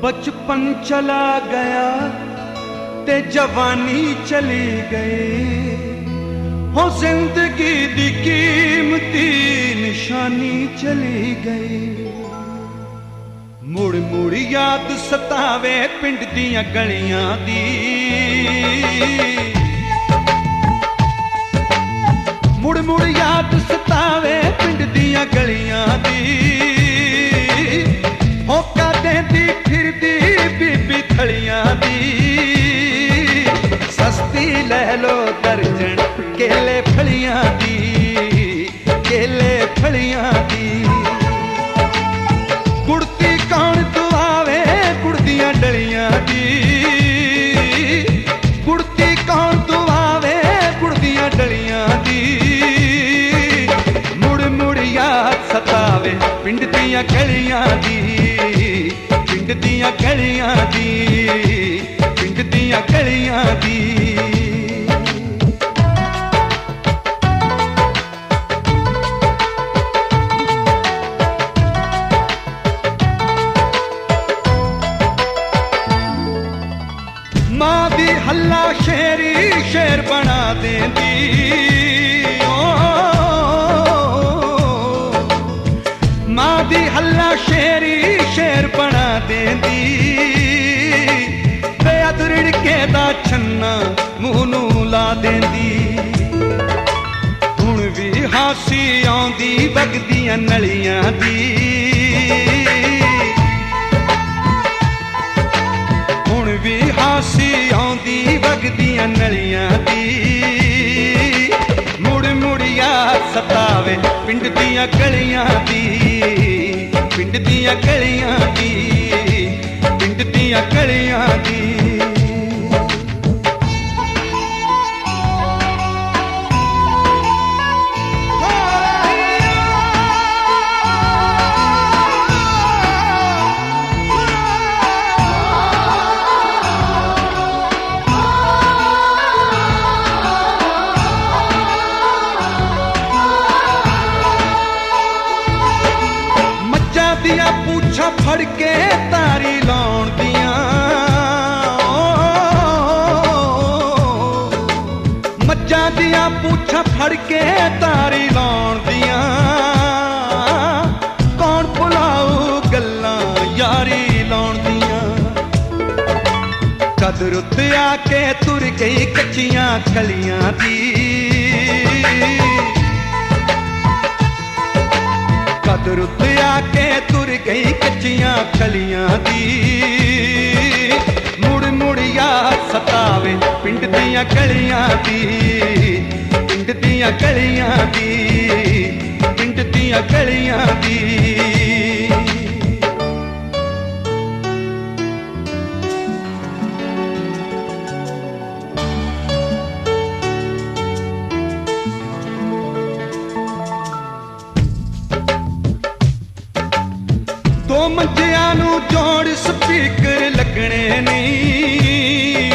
बचपन चला गया ते जवानी चली गई, हो जिंदगी दी कीमती निशानी चली गई। मुड़ मुड़ याद सतावे पिंड दियां गलियां दी, मुड़ मुड़ याद सतावे पिंड दियां गलियां दी। होका देंदी फिरदी बीबी थलियां दी, सस्ती ले लो दर्जन केले फलियां दी, केले फलियां दी। गुड़ती कौन दुआवे गुड़ दियां डलियां दी, गुड़ती कौन दुआवे गुड़ दियां डलियां दी। मुड़ मुड़ याद सतावे पिंड दियां गलियां दी, पिंड दियां गलियां दी, पिंड दियां गलियां दी। मां दी हल्ला शेरी शेर बना देंदी, मां दी हल्ला शेरी शेर बना देंदी। बेअदरिड़ के दा छन्ना मूंह नू ला देंदी। हुण भी हासी आउंदी वगदियां नलियां दी, हुण भी हासी आउंदी वगदियां नलियां दी। मुड़ मुड़ याद सतावे पिंड दियां गलियां दी, पिंड दियां गलियां दी, पिंड दियां गलियां दी। दिया पूछा फड़ के तारी लाउण दियां, मज्जां दिया पूछा फड़ के तारी लाउण दियां। कौन भुलाऊ गल्लां यारी लाउण दियां। कदर उत्ते आके तुर गई कच्चियां कलियां दी, कदर उत्ते आके तुर गई कच्चियां कलियां दी। मुड़ मुड़ याद सतावे पिंड दियां गलियां दी, पिंड दियां गलियां दी, पिंड दियां गलियां दी। दो मंजियां नू जोड़ स्पीकर लगने नहीं,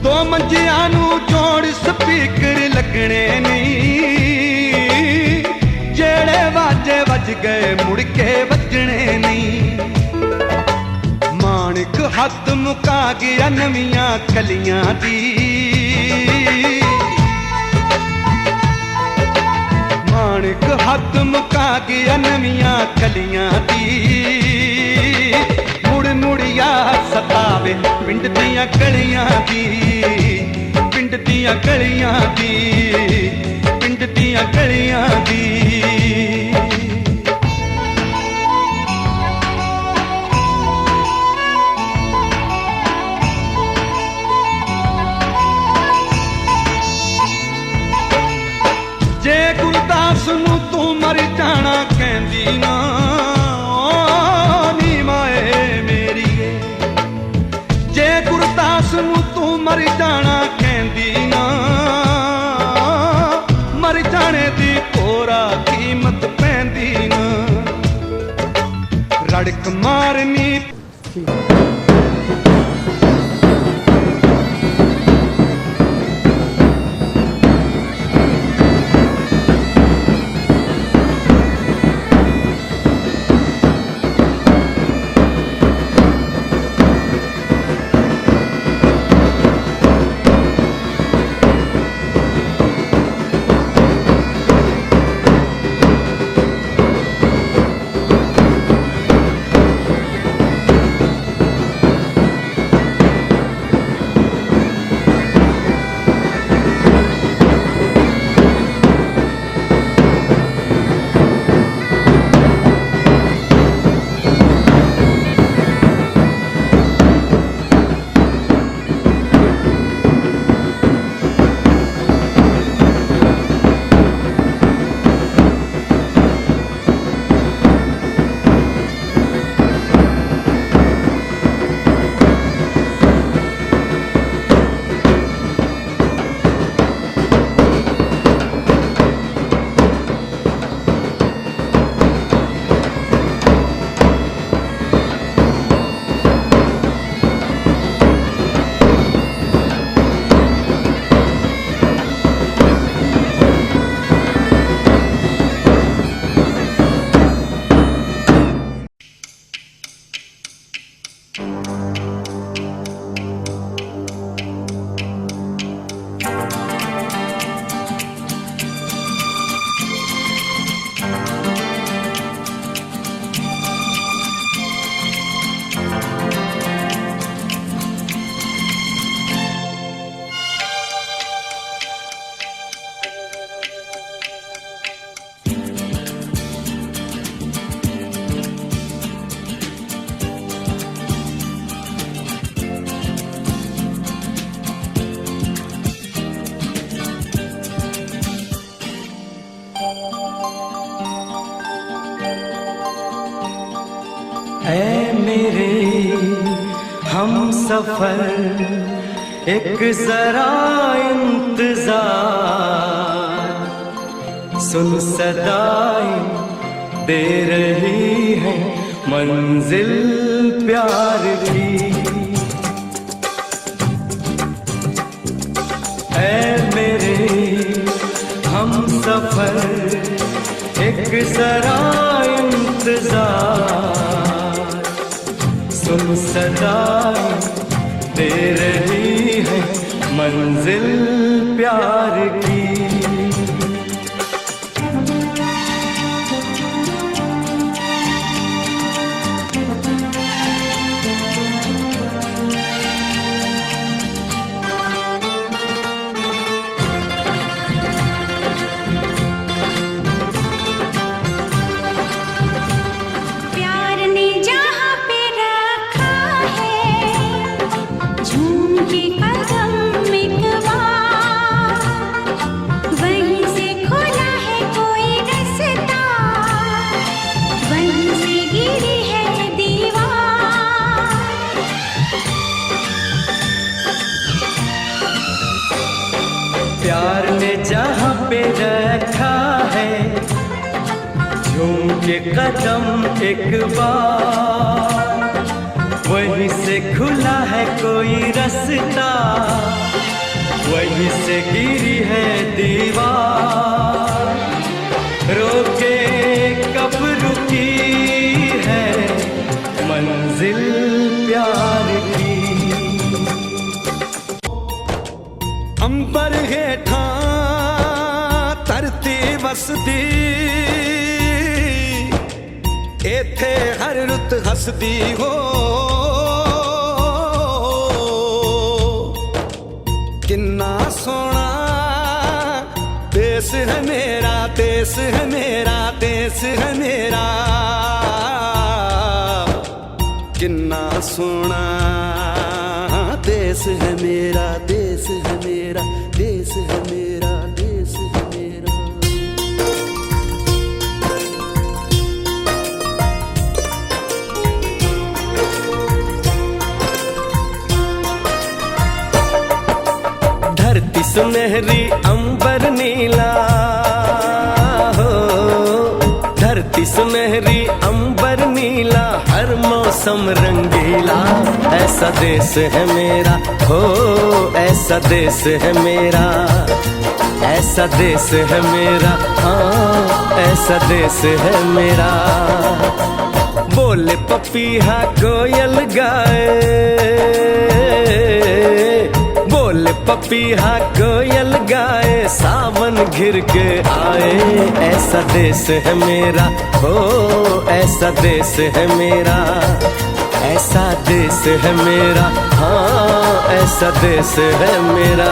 दो मंजियां नू जोड़ स्पीकर लगने नहीं। जेड़े वाजे वज गए मुड़ के वजने नहीं। माणिक हद मुका गया नवियां कलियां दी, माणिक हद मुका गया नवियां कलियां दी। मुड़ मुड़ याद सतावे पिंड दियां गलियां दी, पिंड दियां गलियां दी, पिंड दियां गलियां दी। जे गुरदास नू तू मर जाना कहंदी ना, नी माए मेरीए। जे गुरदास नू तू मर जाना कहंदी ना, मर जाने दी कोरा कीमत पैंदी ना। रड़क मारनी ऐ मेरे हम सफर एक जरा इंतजार, सुन सदाएं दे रही है मंजिल प्यार की। ऐ मेरे हम सफर एक जरा इंतजार, सुन सदाएं दे रही है मंजिल प्यार की। प्यार ने जहाँ पे रखा है झूम के कदम एक बार, वहीं से खुला है कोई रास्ता, वहीं से गिरी है दीवार। रोके कब रुकी है मंजिल प्यार की। अंबर हेठा धरती वसदी, एथे हर रुत हसदी हो। किन्ना सोना देश है मेरा, देश है मेरा, देश है मेरा। किन्ना सोना देश है मेरा, देश है मेरा, देश है मेरा, देश है मेरा। धरती सुनहरी अंबर नीला हो, धरती सुनहरी अंबर नीला, हर मौसम रंगीला। ऐसा देश है मेरा हो, ऐसा देश है मेरा, ऐसा देश है मेरा, हाँ ऐसा देश है मेरा। बोले पपीहा कोयल गाए, बोले पपीहा कोयल गाए, सावन घिर के आए। ऐसा देश है मेरा हो, ऐसा देश है मेरा, ऐसा देश है मेरा, हाँ ऐसा देश है मेरा।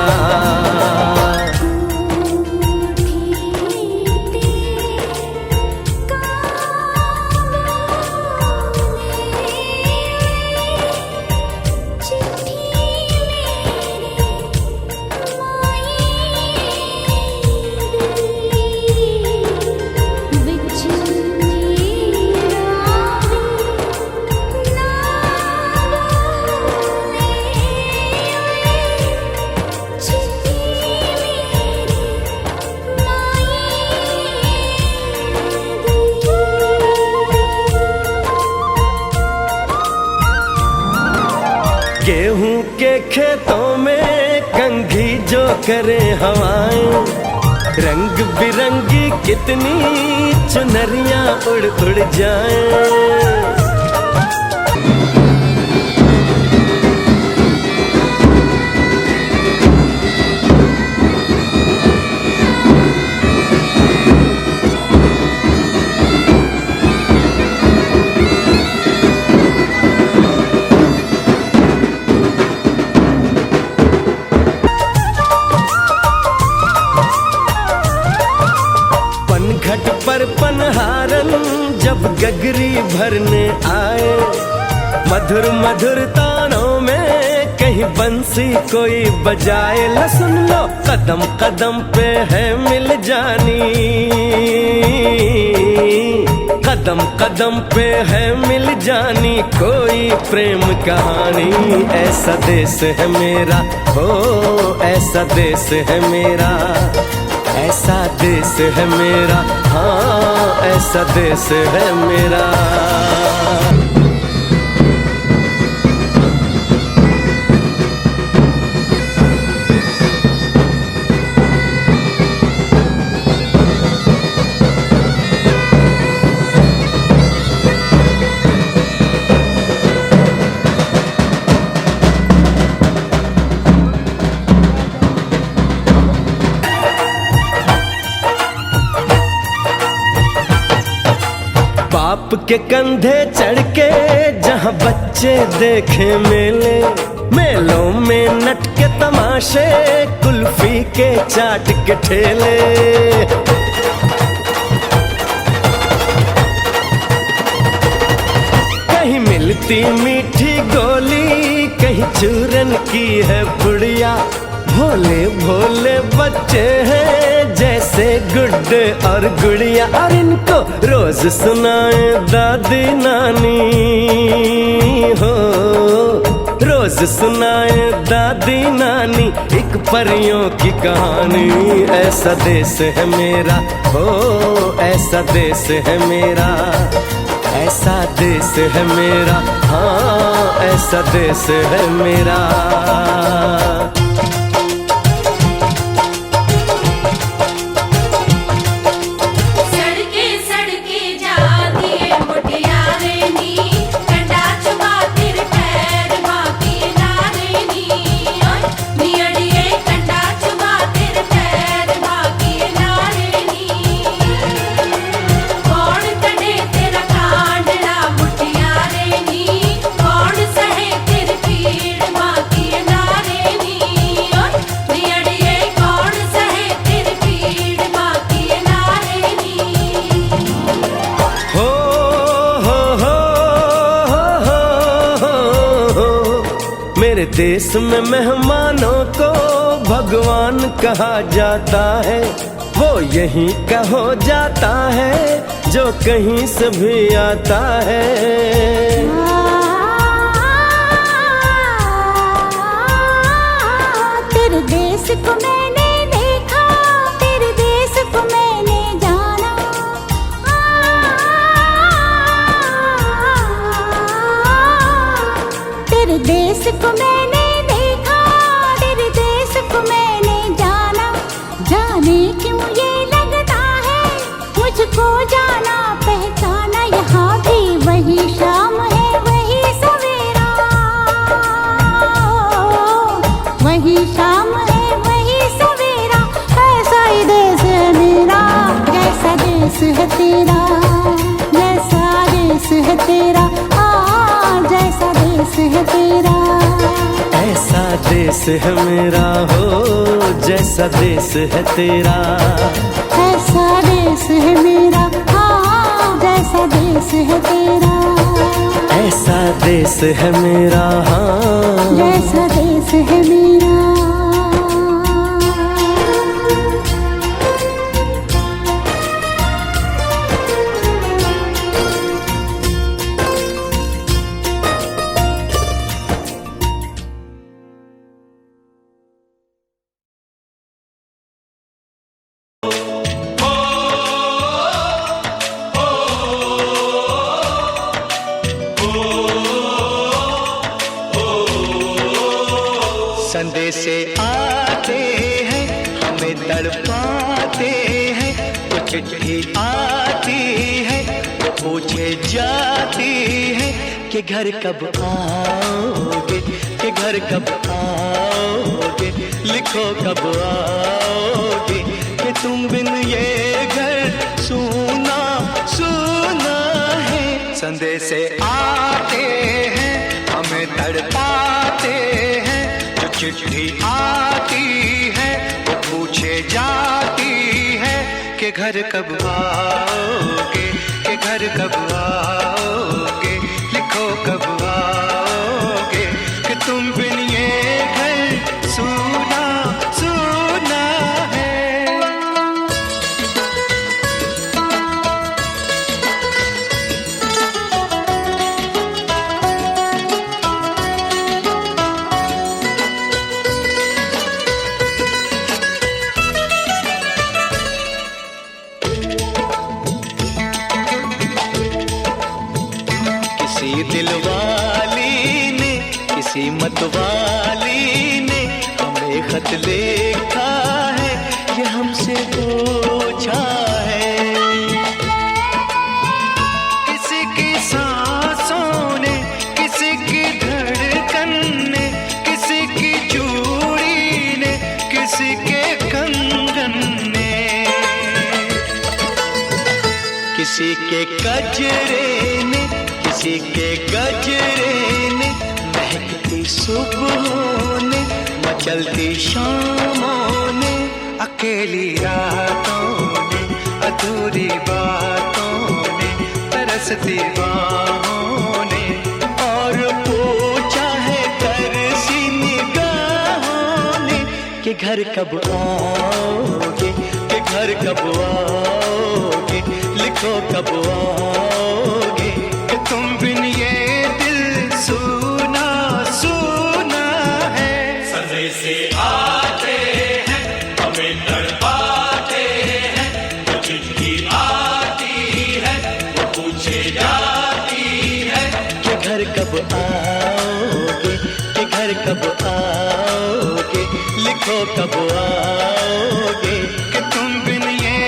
गेहूं के खेतों में कंघी जो करे हवाएं, रंग बिरंगी कितनी चुनरियां उड़ उड़ जाएं। घट पर पनहारन जब गगरी भरने आए, मधुर मधुर तानों में कहीं बंसी कोई बजाए। ल सुन लो कदम कदम पे है मिल जानी, कदम कदम पे है मिल जानी कोई प्रेम कहानी। ऐसा देश है मेरा, हो ऐसा देश है मेरा, ऐसा देश है मेरा, हाँ ऐसा देश है मेरा। बाप के कंधे चढ़ के जहाँ बच्चे देखे मेले, मेलों में नट के तमाशे, कुल्फी के चाट के ठेले। कहीं मिलती मीठी गोली, कहीं चूरन की है पुड़िया। भोले भोले बच्चे हैं जैसे गुड्डे और गुड़िया, और इनको रोज सुनाए दादी नानी हो, रोज सुनाए दादी नानी एक परियों की कहानी। ऐसा देश है मेरा, हो ऐसा देश है मेरा, ऐसा देश है मेरा, हाँ ऐसा देश है मेरा। मेरे देश में मेहमानों को भगवान कहा जाता है, वो यहीं का हो जाता है जो कहीं से भी आता है। तेरे देश को मैंने देखा, तेरे देश को मैंने जाना, तेरे देश को मैंने देखा, तेरे देश को मैंने जाना। जाने क्यों ये लगता है मुझको जाना पहचाना, यहाँ भी वही शाम है वही सवेरा, वही शाम है वही सवेरा। ऐसा ही देश है मेरा, जैसा देश है तेरा, जैसा देश है तेरा, जैसा देश है तेरा। ऐसा देश है मेरा, हो जैसा देश है तेरा, ऐसा देश है मेरा, हाँ जैसा देश है तेरा। ऐसा देश है मेरा, हाँ जैसा देश है मेरा। संदेशे आते हैं हमें तड़पाते हैं, कुछ चिट्ठी आती है वो पूछे जाती है कि घर कब आओगे, कि घर कब आओगे, लिखो कब आओगे, कि तुम बिन ये घर सूना सूना है। संदेशे आते हैं हमें तड़पाते हैं, चिट्ठी आती है वो पूछे जाती है कि घर कब आओगे, कि घर कब आओगे, लिखो कब आओगे, कि तुम बिन ये घर सूना सूना है। किसी दिलवाली ने, किसी मतवाली ने हमें खत लिखा है, ये हमसे पूछा है। किसी की सांसों ने, किसी की धड़कन ने, किसी की चूड़ी ने, किसी के कंगन ने, किसी के गजरे ने, किसी के गजरे ने, महकती सुबहों ने, मचलती शामों ने, अकेली रातों ने, अधूरी बातों ने, तरसती बाहों ने, और पूछा है तरसी निगाहों ने कि घर कब आओगे, कि घर कब आओगे, लिखो कब आओगे, कि तुम बिन ये दिल सुना सुना है। सदे से आते हैं हमें तड़पाते हैं, वो चिट्ठी आती है वो पूछे जाती है कि घर कब आओगे, कि घर कब आओगे, लिखो कब आओगे, कि तुम बिन ये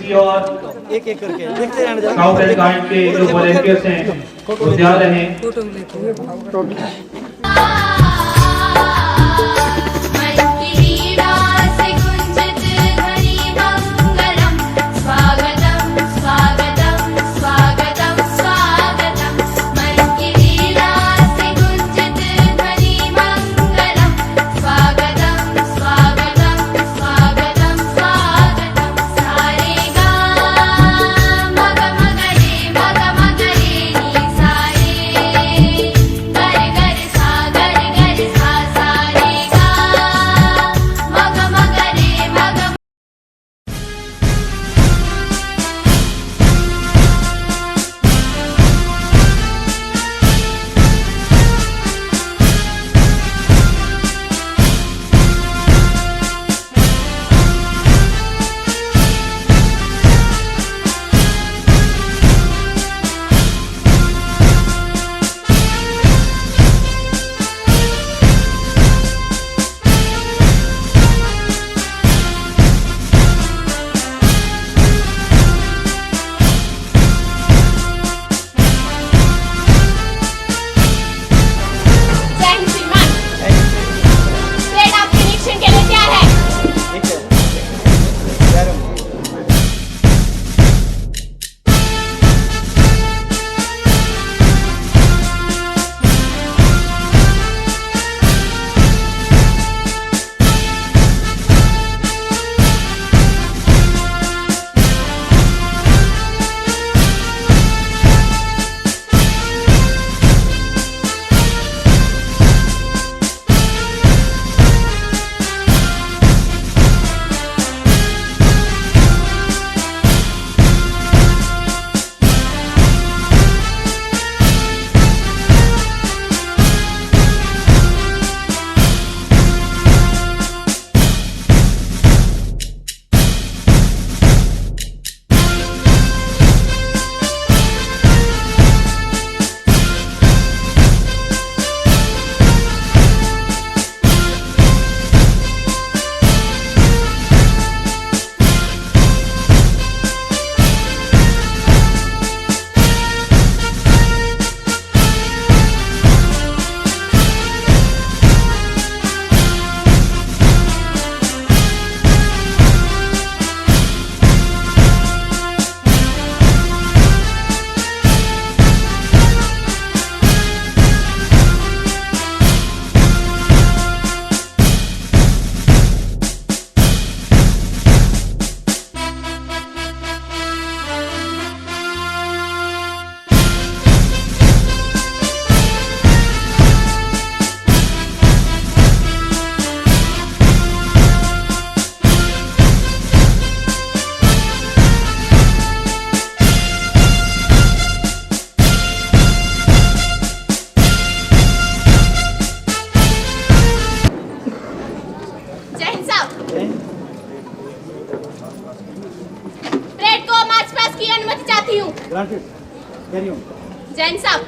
की ओर एक एक करके देखते रहना जरा। स्काउट एंड गाइड के जो वॉलंटियर्स हैं वो तैयार रहें। जैन साहब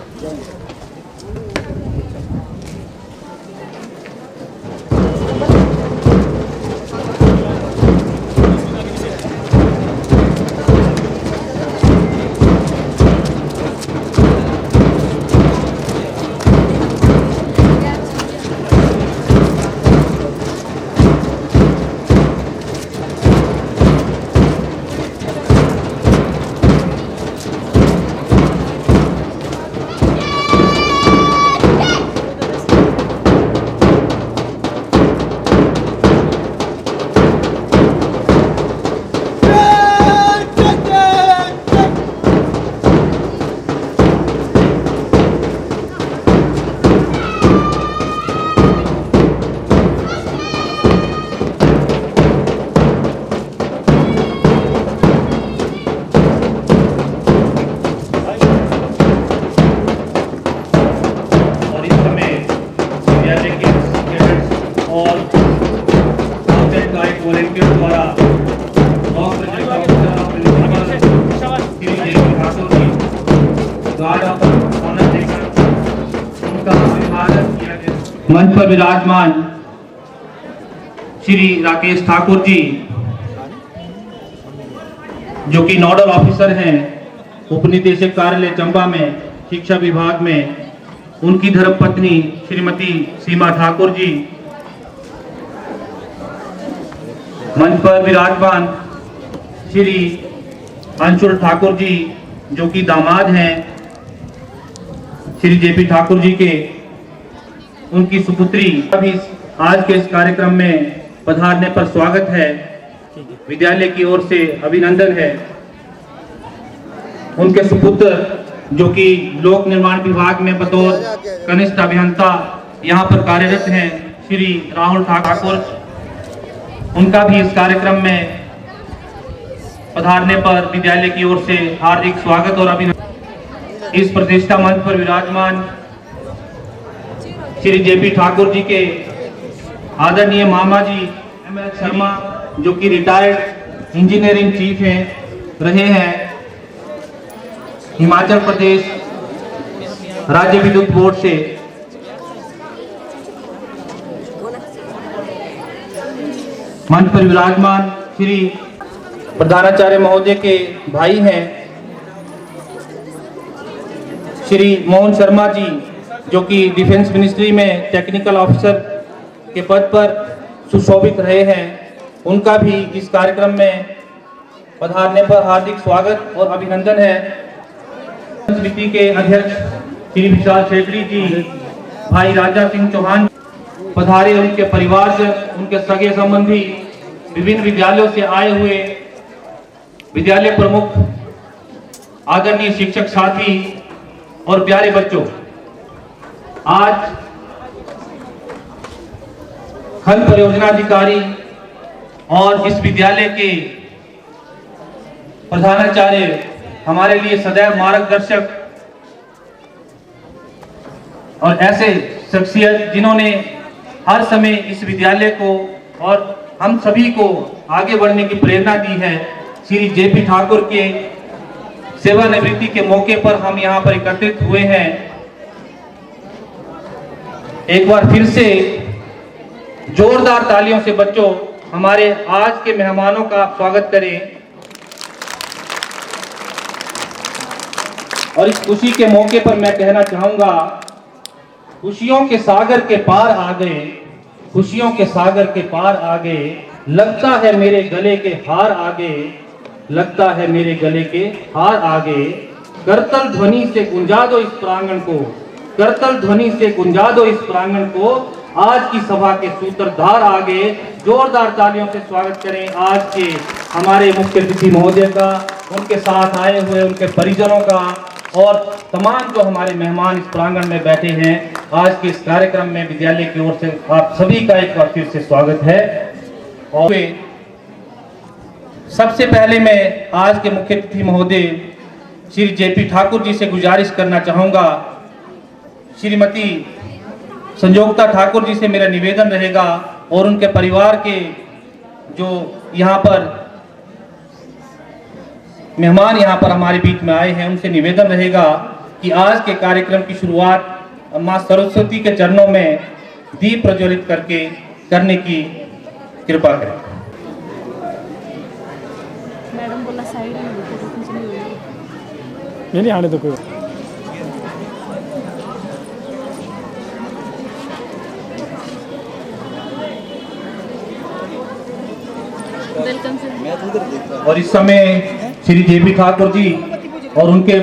मंच पर विराजमान श्री राकेश ठाकुर जी जो कि नोडल ऑफिसर हैं उपनिदेशक कार्यालय चंबा में शिक्षा विभाग में, उनकी धर्मपत्नी श्रीमती सीमा ठाकुर जी, मंच पर विराजमान श्री अंशुल ठाकुर जी जो कि दामाद हैं श्री जेपी ठाकुर जी के, उनकी सुपुत्री। अभी आज के इस कार्यक्रम में पधारने पर स्वागत है, विद्यालय की ओर से अभिनंदन है। उनके सुपुत्र जो कि लोक निर्माण विभाग में बतौर कनिष्ठ अभियंता यहाँ पर कार्यरत हैं श्री राहुल ठाकुर, उनका भी इस कार्यक्रम में पधारने पर विद्यालय की ओर से हार्दिक स्वागत और अभिनंदन। इस प्रतिष्ठा मंच पर विराजमान श्री जेपी ठाकुर जी के आदरणीय मामा जी ML शर्मा जो कि रिटायर्ड इंजीनियरिंग चीफ रहे हैं हिमाचल प्रदेश राज्य विद्युत बोर्ड से। मंच पर विराजमान श्री प्रधानाचार्य महोदय के भाई हैं श्री मोहन शर्मा जी जो कि डिफेंस मिनिस्ट्री में टेक्निकल ऑफिसर के पद पर सुशोभित रहे हैं, उनका भी इस कार्यक्रम में पधारने पर हार्दिक स्वागत और अभिनंदन है। समिति के अध्यक्ष श्री विशाल शेखड़ी जी, भाई राजा सिंह चौहान पधारे, उनके परिवार से, उनके सगे संबंधी, विभिन्न विद्यालयों से आए हुए विद्यालय प्रमुख, आदरणीय शिक्षक साथी और प्यारे बच्चों, आज खंड परियोजना अधिकारी और इस विद्यालय के प्रधानाचार्य हमारे लिए सदैव मार्गदर्शक और ऐसे शख्सियत जिन्होंने हर समय इस विद्यालय को और हम सभी को आगे बढ़ने की प्रेरणा दी है, श्री जेपी ठाकुर के सेवानिवृत्ति के मौके पर हम यहाँ पर एकत्रित हुए हैं। एक बार फिर से जोरदार तालियों से बच्चों हमारे आज के मेहमानों का स्वागत करें। और इस खुशी के मौके पर मैं कहना चाहूंगा, खुशियों के सागर के पार आ गए, खुशियों के सागर के पार आ गए, लगता है मेरे गले के हार आ गए, लगता है मेरे गले के हार आ गए। करतल ध्वनि से गुंजा दो इस प्रांगण को, करतल ध्वनि से गुंजा दो इस प्रांगण को, आज की सभा के सूत्रधार आ गए। जोरदार तालियों से स्वागत करें आज के हमारे मुख्य अतिथि महोदय का, उनके साथ आए हुए उनके परिजनों का और तमाम जो हमारे मेहमान इस प्रांगण में बैठे हैं। आज के इस कार्यक्रम में विद्यालय की ओर से आप सभी का एक बार फिर से स्वागत है। और सबसे पहले मैं आज के मुख्य अतिथि महोदय श्री जेपी ठाकुर जी से गुजारिश करना चाहूँगा, श्रीमती संजोगता ठाकुर जी से मेरा निवेदन रहेगा और उनके परिवार के जो यहाँ पर मेहमान यहाँ पर हमारे बीच में आए हैं, उनसे निवेदन रहेगा कि आज के कार्यक्रम की शुरुआत माँ सरस्वती के चरणों में दीप प्रज्वलित करके करने की कृपा करें। मैडम बोला साइड में नहीं आने दो कोई। और इस समय श्री जेपी ठाकुर जी और उनके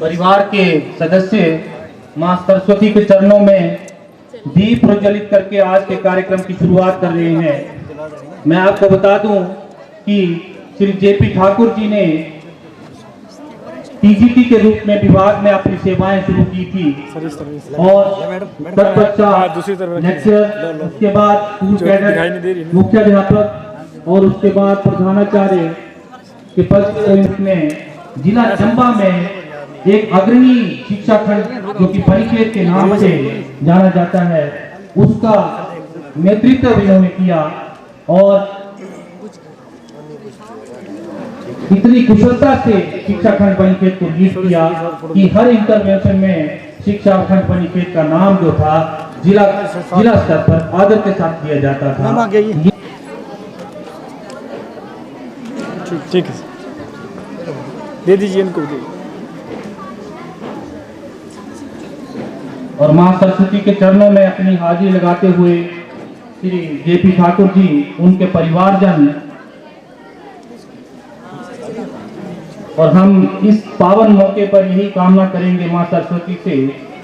परिवार के सदस्य मां सरस्वती के चरणों में दीप प्रज्वलित करके आज के कार्यक्रम की शुरुआत कर रहे हैं। मैं आपको बता दूं कि श्री जेपी ठाकुर जी ने टीजीटी के रूप में विभाग में अपनी सेवाएं शुरू की थी और तत्पश्चात लेक्चरर, उसके बाद स्कूल कैडर, मुख्याध्यापक और उसके बाद प्रधानाचार्य के पद में जिला चंबा में एक अग्रणी शिक्षा खंड जो कि परिषद के नाम से जाना जाता है, उसका नेतृत्व इन्होंने किया और इतनी कुशलता से शिक्षा खंड परिषद को लीड किया कि हर इंटरवेंशन में शिक्षा खंड परिषद का नाम जो था जिला स्तर पर आदर के साथ दिया जाता था। ठीक है। दे दीजिए इनको दे। और मां सरस्वती के चरणों में अपनी हाजिरी लगाते हुए श्री जेपी ठाकुर जी, उनके परिवारजन और हम इस पावन मौके पर यही कामना करेंगे मां सरस्वती से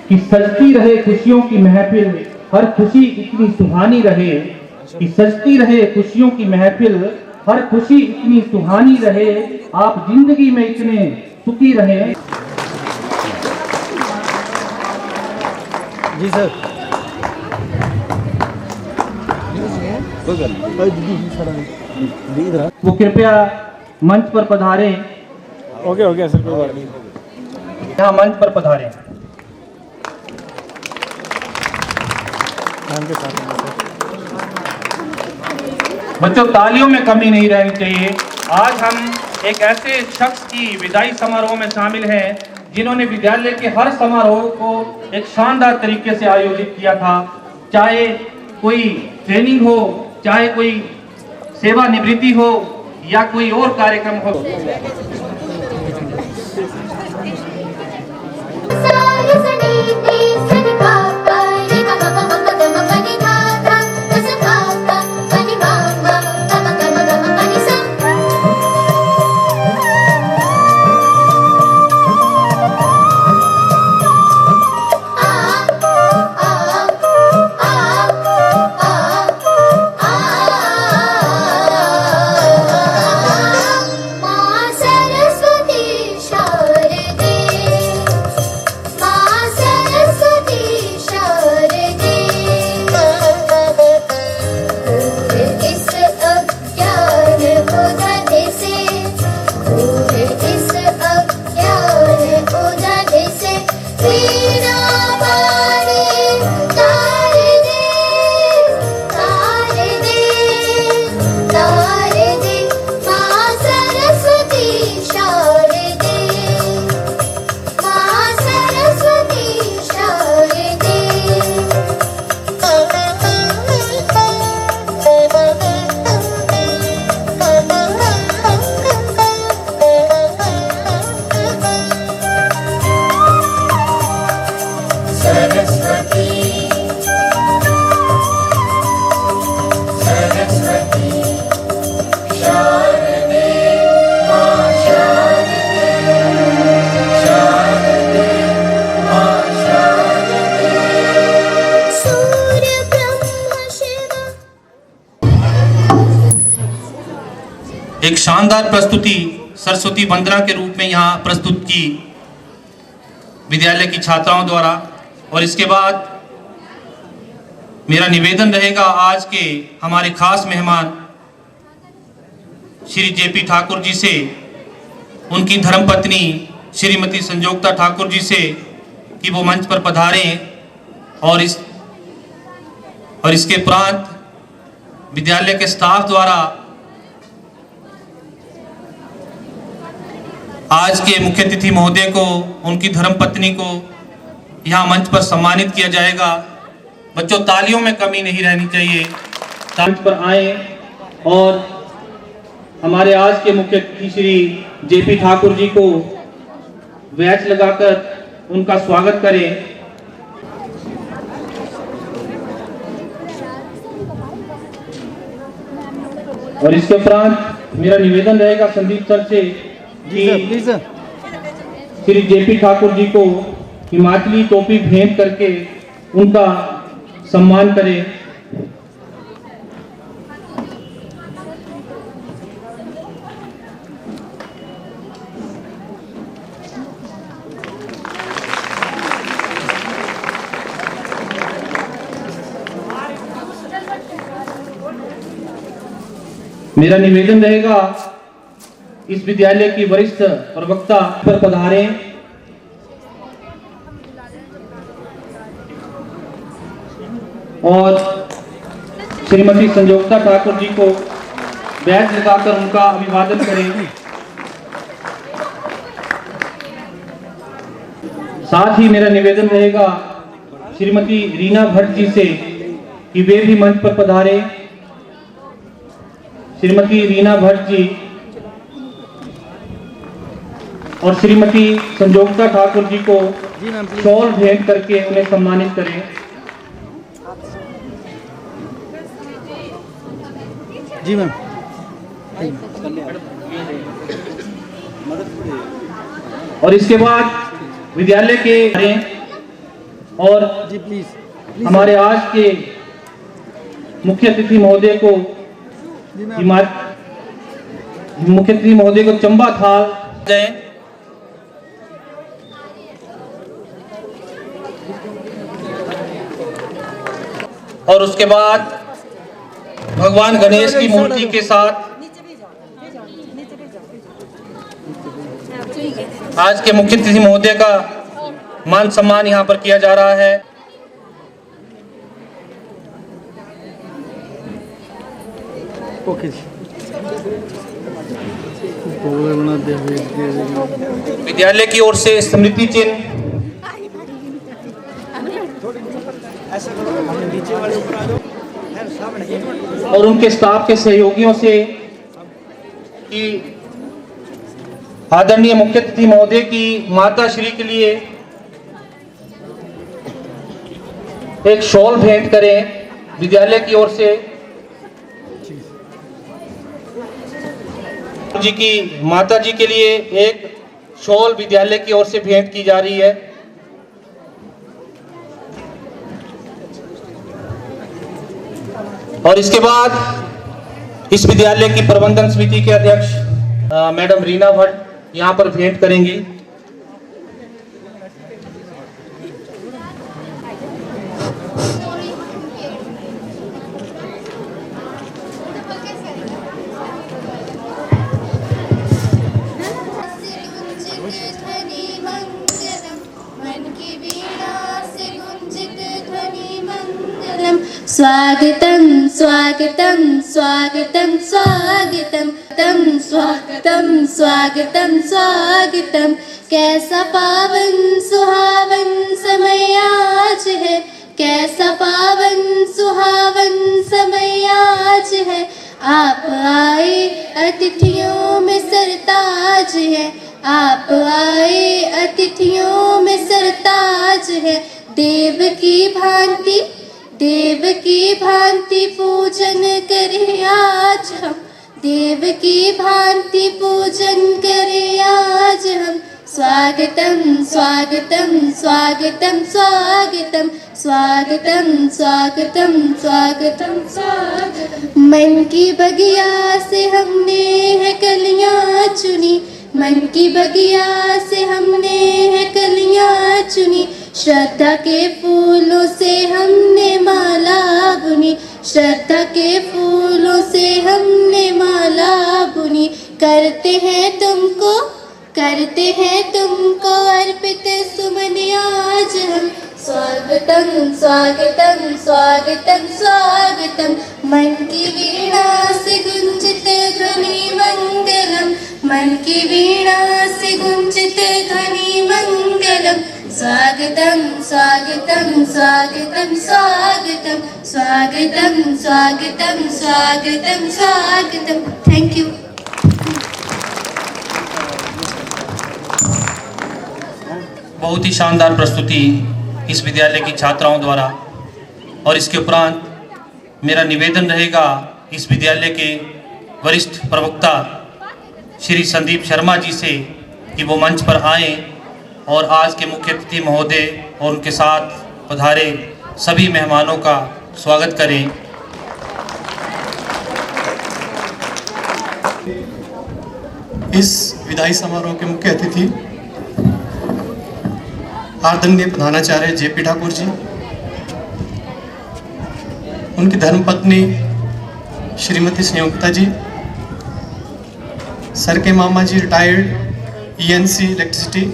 कि सजती रहे खुशियों की महफिल, हर खुशी इतनी सुहानी रहे, कि सजती रहे खुशियों की महफिल, हर खुशी इतनी सुहानी रहे, आप जिंदगी में इतने सुखी रहे। जी सर। वो कृपया मंच पर पधारे। ओके ओके सर, कोई बात नहीं। यहाँ मंच पर पधारे। नाम के साथ बच्चों, तालियों में कमी नहीं रहनी चाहिए। आज हम एक ऐसे शख्स की विदाई समारोह में शामिल हैं जिन्होंने विद्यालय के हर समारोह को एक शानदार तरीके से आयोजित किया था। चाहे कोई ट्रेनिंग हो, चाहे कोई सेवानिवृत्ति हो या कोई और कार्यक्रम हो। एक शानदार प्रस्तुति सरस्वती वंदना के रूप में यहाँ प्रस्तुत की विद्यालय की छात्राओं द्वारा। और इसके बाद मेरा निवेदन रहेगा आज के हमारे खास मेहमान श्री जेपी ठाकुर जी से, उनकी धर्मपत्नी श्रीमती संजोक्ता ठाकुर जी से कि वो मंच पर पधारें और इसके उपरांत विद्यालय के स्टाफ द्वारा आज के मुख्य अतिथि महोदय को, उनकी धर्मपत्नी को यहाँ मंच पर सम्मानित किया जाएगा। बच्चों, तालियों में कमी नहीं रहनी चाहिए। मंच पर आए और हमारे आज के मुख्य अतिथि श्री जेपी ठाकुर जी को बैच लगाकर उनका स्वागत करें। और इसके उपरांत मेरा निवेदन रहेगा संदीप सर से कि श्री जेपी ठाकुर जी को हिमाचली टोपी भेंट करके उनका सम्मान करें। मेरा निवेदन रहेगा इस विद्यालय की वरिष्ठ प्रवक्ता पर पधारें और श्रीमती संजोक्ता ठाकुर जी को बैच लगाकर उनका अभिवादन करें। साथ ही मेरा निवेदन रहेगा श्रीमती रीना भट्ट जी से कि वे भी मंच पर पधारें। श्रीमती रीना भट्ट जी और श्रीमती संजोगता ठाकुर जी को शॉल भेंट करके उन्हें सम्मानित करें। जी मैम। और इसके बाद विद्यालय के और जी प्लीज हमारे आज के मुख्य अतिथि महोदय को चंबा थाल दें। और उसके बाद भगवान गणेश की मूर्ति के साथ आज के मुख्य अतिथि महोदय का मान सम्मान यहाँ पर किया जा रहा है। ओके जी। विद्यालय की ओर से स्मृति चिन्ह और उनके स्टाफ के सहयोगियों से कि आदरणीय मुख्य अतिथि महोदय की माता श्री के लिए एक शॉल भेंट करें विद्यालय की ओर से। जी की माता जी के लिए एक शॉल विद्यालय की ओर से भेंट की जा रही है। और इसके बाद इस विद्यालय की प्रबंधन समिति के अध्यक्ष मैडम रीना भट्ट यहाँ पर भेंट करेंगी। स्वागतम स्वागतम स्वागतम स्वागतम तम स्वागतम स्वागतम स्वागतम। कैसा पावन सुहावन समय आज है, कैसा पावन सुहावन समय आज है। आप आए अतिथियों में सरताज है, आप आए अतिथियों में सरताज है। देव की भांति पूजन करें आज हम, देव की भांति पूजन करें आज हम। स्वागतम स्वागतम स्वागतम स्वागतम स्वागतम स्वागतम स्वागतम स्वागतम। मन की बगिया से हमने है कलियां चुनी, मन की बगिया से हमने है कलियां चुनी। श्रद्धा के फूलों से हमने माला बुनी, श्रद्धा के फूलों से हमने माला बुनी। करते हैं तुमको अर्पित सुमन आज हम। स्वागतम स्वागतम स्वागतम स्वागतम। मन की वीणा से गुंजित ध्वनि मंगलम, मन की वीणा से गुंजित ध्वनि मंगलम। स्वागतम स्वागतम स्वागतम स्वागतम स्वागतम स्वागतम स्वागतम स्वागतम। Thank you. बहुत ही शानदार प्रस्तुति इस विद्यालय की छात्राओं द्वारा। और इसके उपरांत मेरा निवेदन रहेगा इस विद्यालय के वरिष्ठ प्रवक्ता श्री संदीप शर्मा जी से कि वो मंच पर आएं और आज के मुख्य अतिथि महोदय और उनके साथ पधारे सभी मेहमानों का स्वागत करें। इस विदाई समारोह के मुख्य अतिथि आदरणीय प्रधानाचार्य जेपी ठाकुर जी, उनकी धर्मपत्नी श्रीमती संयोगता जी, सर के मामा जी retired ENC electricity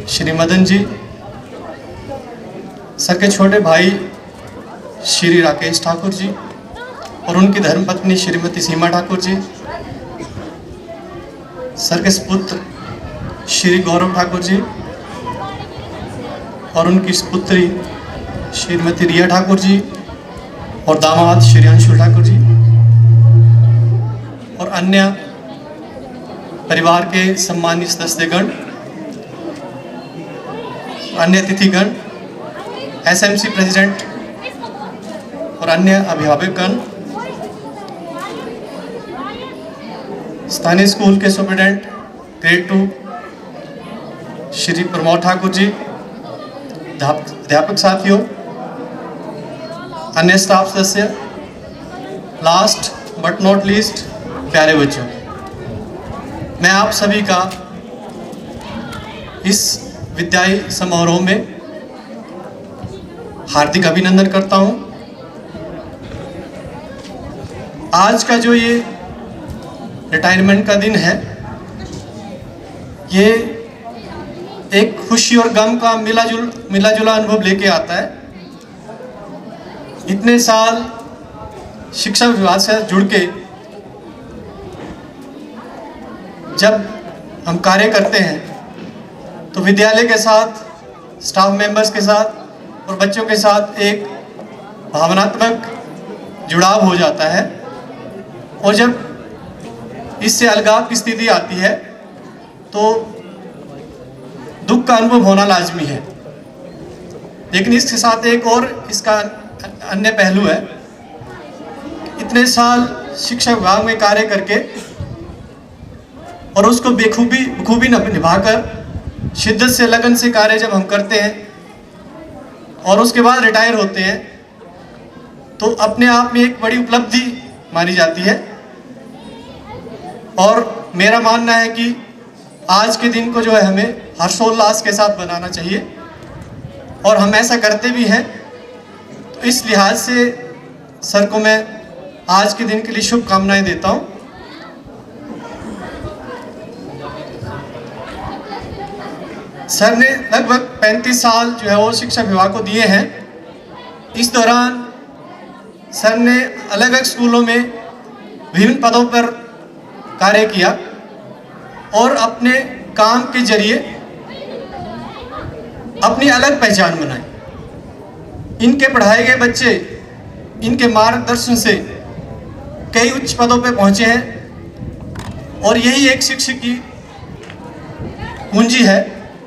Shri Madan ji, sir के छोटे भाई श्री राकेश ठाकुर जी और उनकी धर्मपत्नी श्रीमती सीमा ठाकुर जी, सर के सुपुत्र श्री गौरव ठाकुर जी और उनकी पुत्री श्रीमती रिया ठाकुर जी और दामाद श्री अंशु ठाकुर जी और अन्य परिवार के सम्मानित सदस्यगण, अन्य अतिथिगण, एसएमसी प्रेसिडेंट और अन्य अभिभावकगण, स्थानीय स्कूल के सुपरिटेंडेंट ग्रेड 2 श्री प्रमोद ठाकुर जी, अध्यापक साथियों, अन्य स्टाफ सदस्य, लास्ट बट नॉट लीस्ट प्यारे बच्चों, मैं आप सभी का इस विद्याई समारोह में हार्दिक अभिनंदन करता हूं। आज का जो ये रिटायरमेंट का दिन है, ये एक खुशी और गम का मिला जुला अनुभव लेके आता है। इतने साल शिक्षा विभाग से जुड़ के जब हम कार्य करते हैं तो विद्यालय के साथ, स्टाफ मेंबर्स के साथ और बच्चों के साथ एक भावनात्मक जुड़ाव हो जाता है, और जब इससे अलगाव की स्थिति आती है तो दुख का अनुभव होना लाजमी है। लेकिन इसके साथ एक और इसका अन्य पहलू है। इतने साल शिक्षा विभाग में कार्य करके और उसको बखूबी निभाकर शिद्दत से, लगन से कार्य जब हम करते हैं और उसके बाद रिटायर होते हैं तो अपने आप में एक बड़ी उपलब्धि मानी जाती है। और मेरा मानना है कि आज के दिन को जो है हमें हर्षोल्लास के साथ बनाना चाहिए, और हम ऐसा करते भी हैं। तो इस लिहाज से सर को मैं आज के दिन के लिए शुभकामनाएं देता हूं। सर ने लगभग 35 साल जो है वो शिक्षा विभाग को दिए हैं। इस दौरान सर ने अलग अलग स्कूलों में विभिन्न पदों पर कार्य किया और अपने काम के जरिए अपनी अलग पहचान बनाई। इनके पढ़ाए गए बच्चे इनके मार्गदर्शन से कई उच्च पदों पर पहुंचे हैं, और यही एक शिक्षक की पूंजी है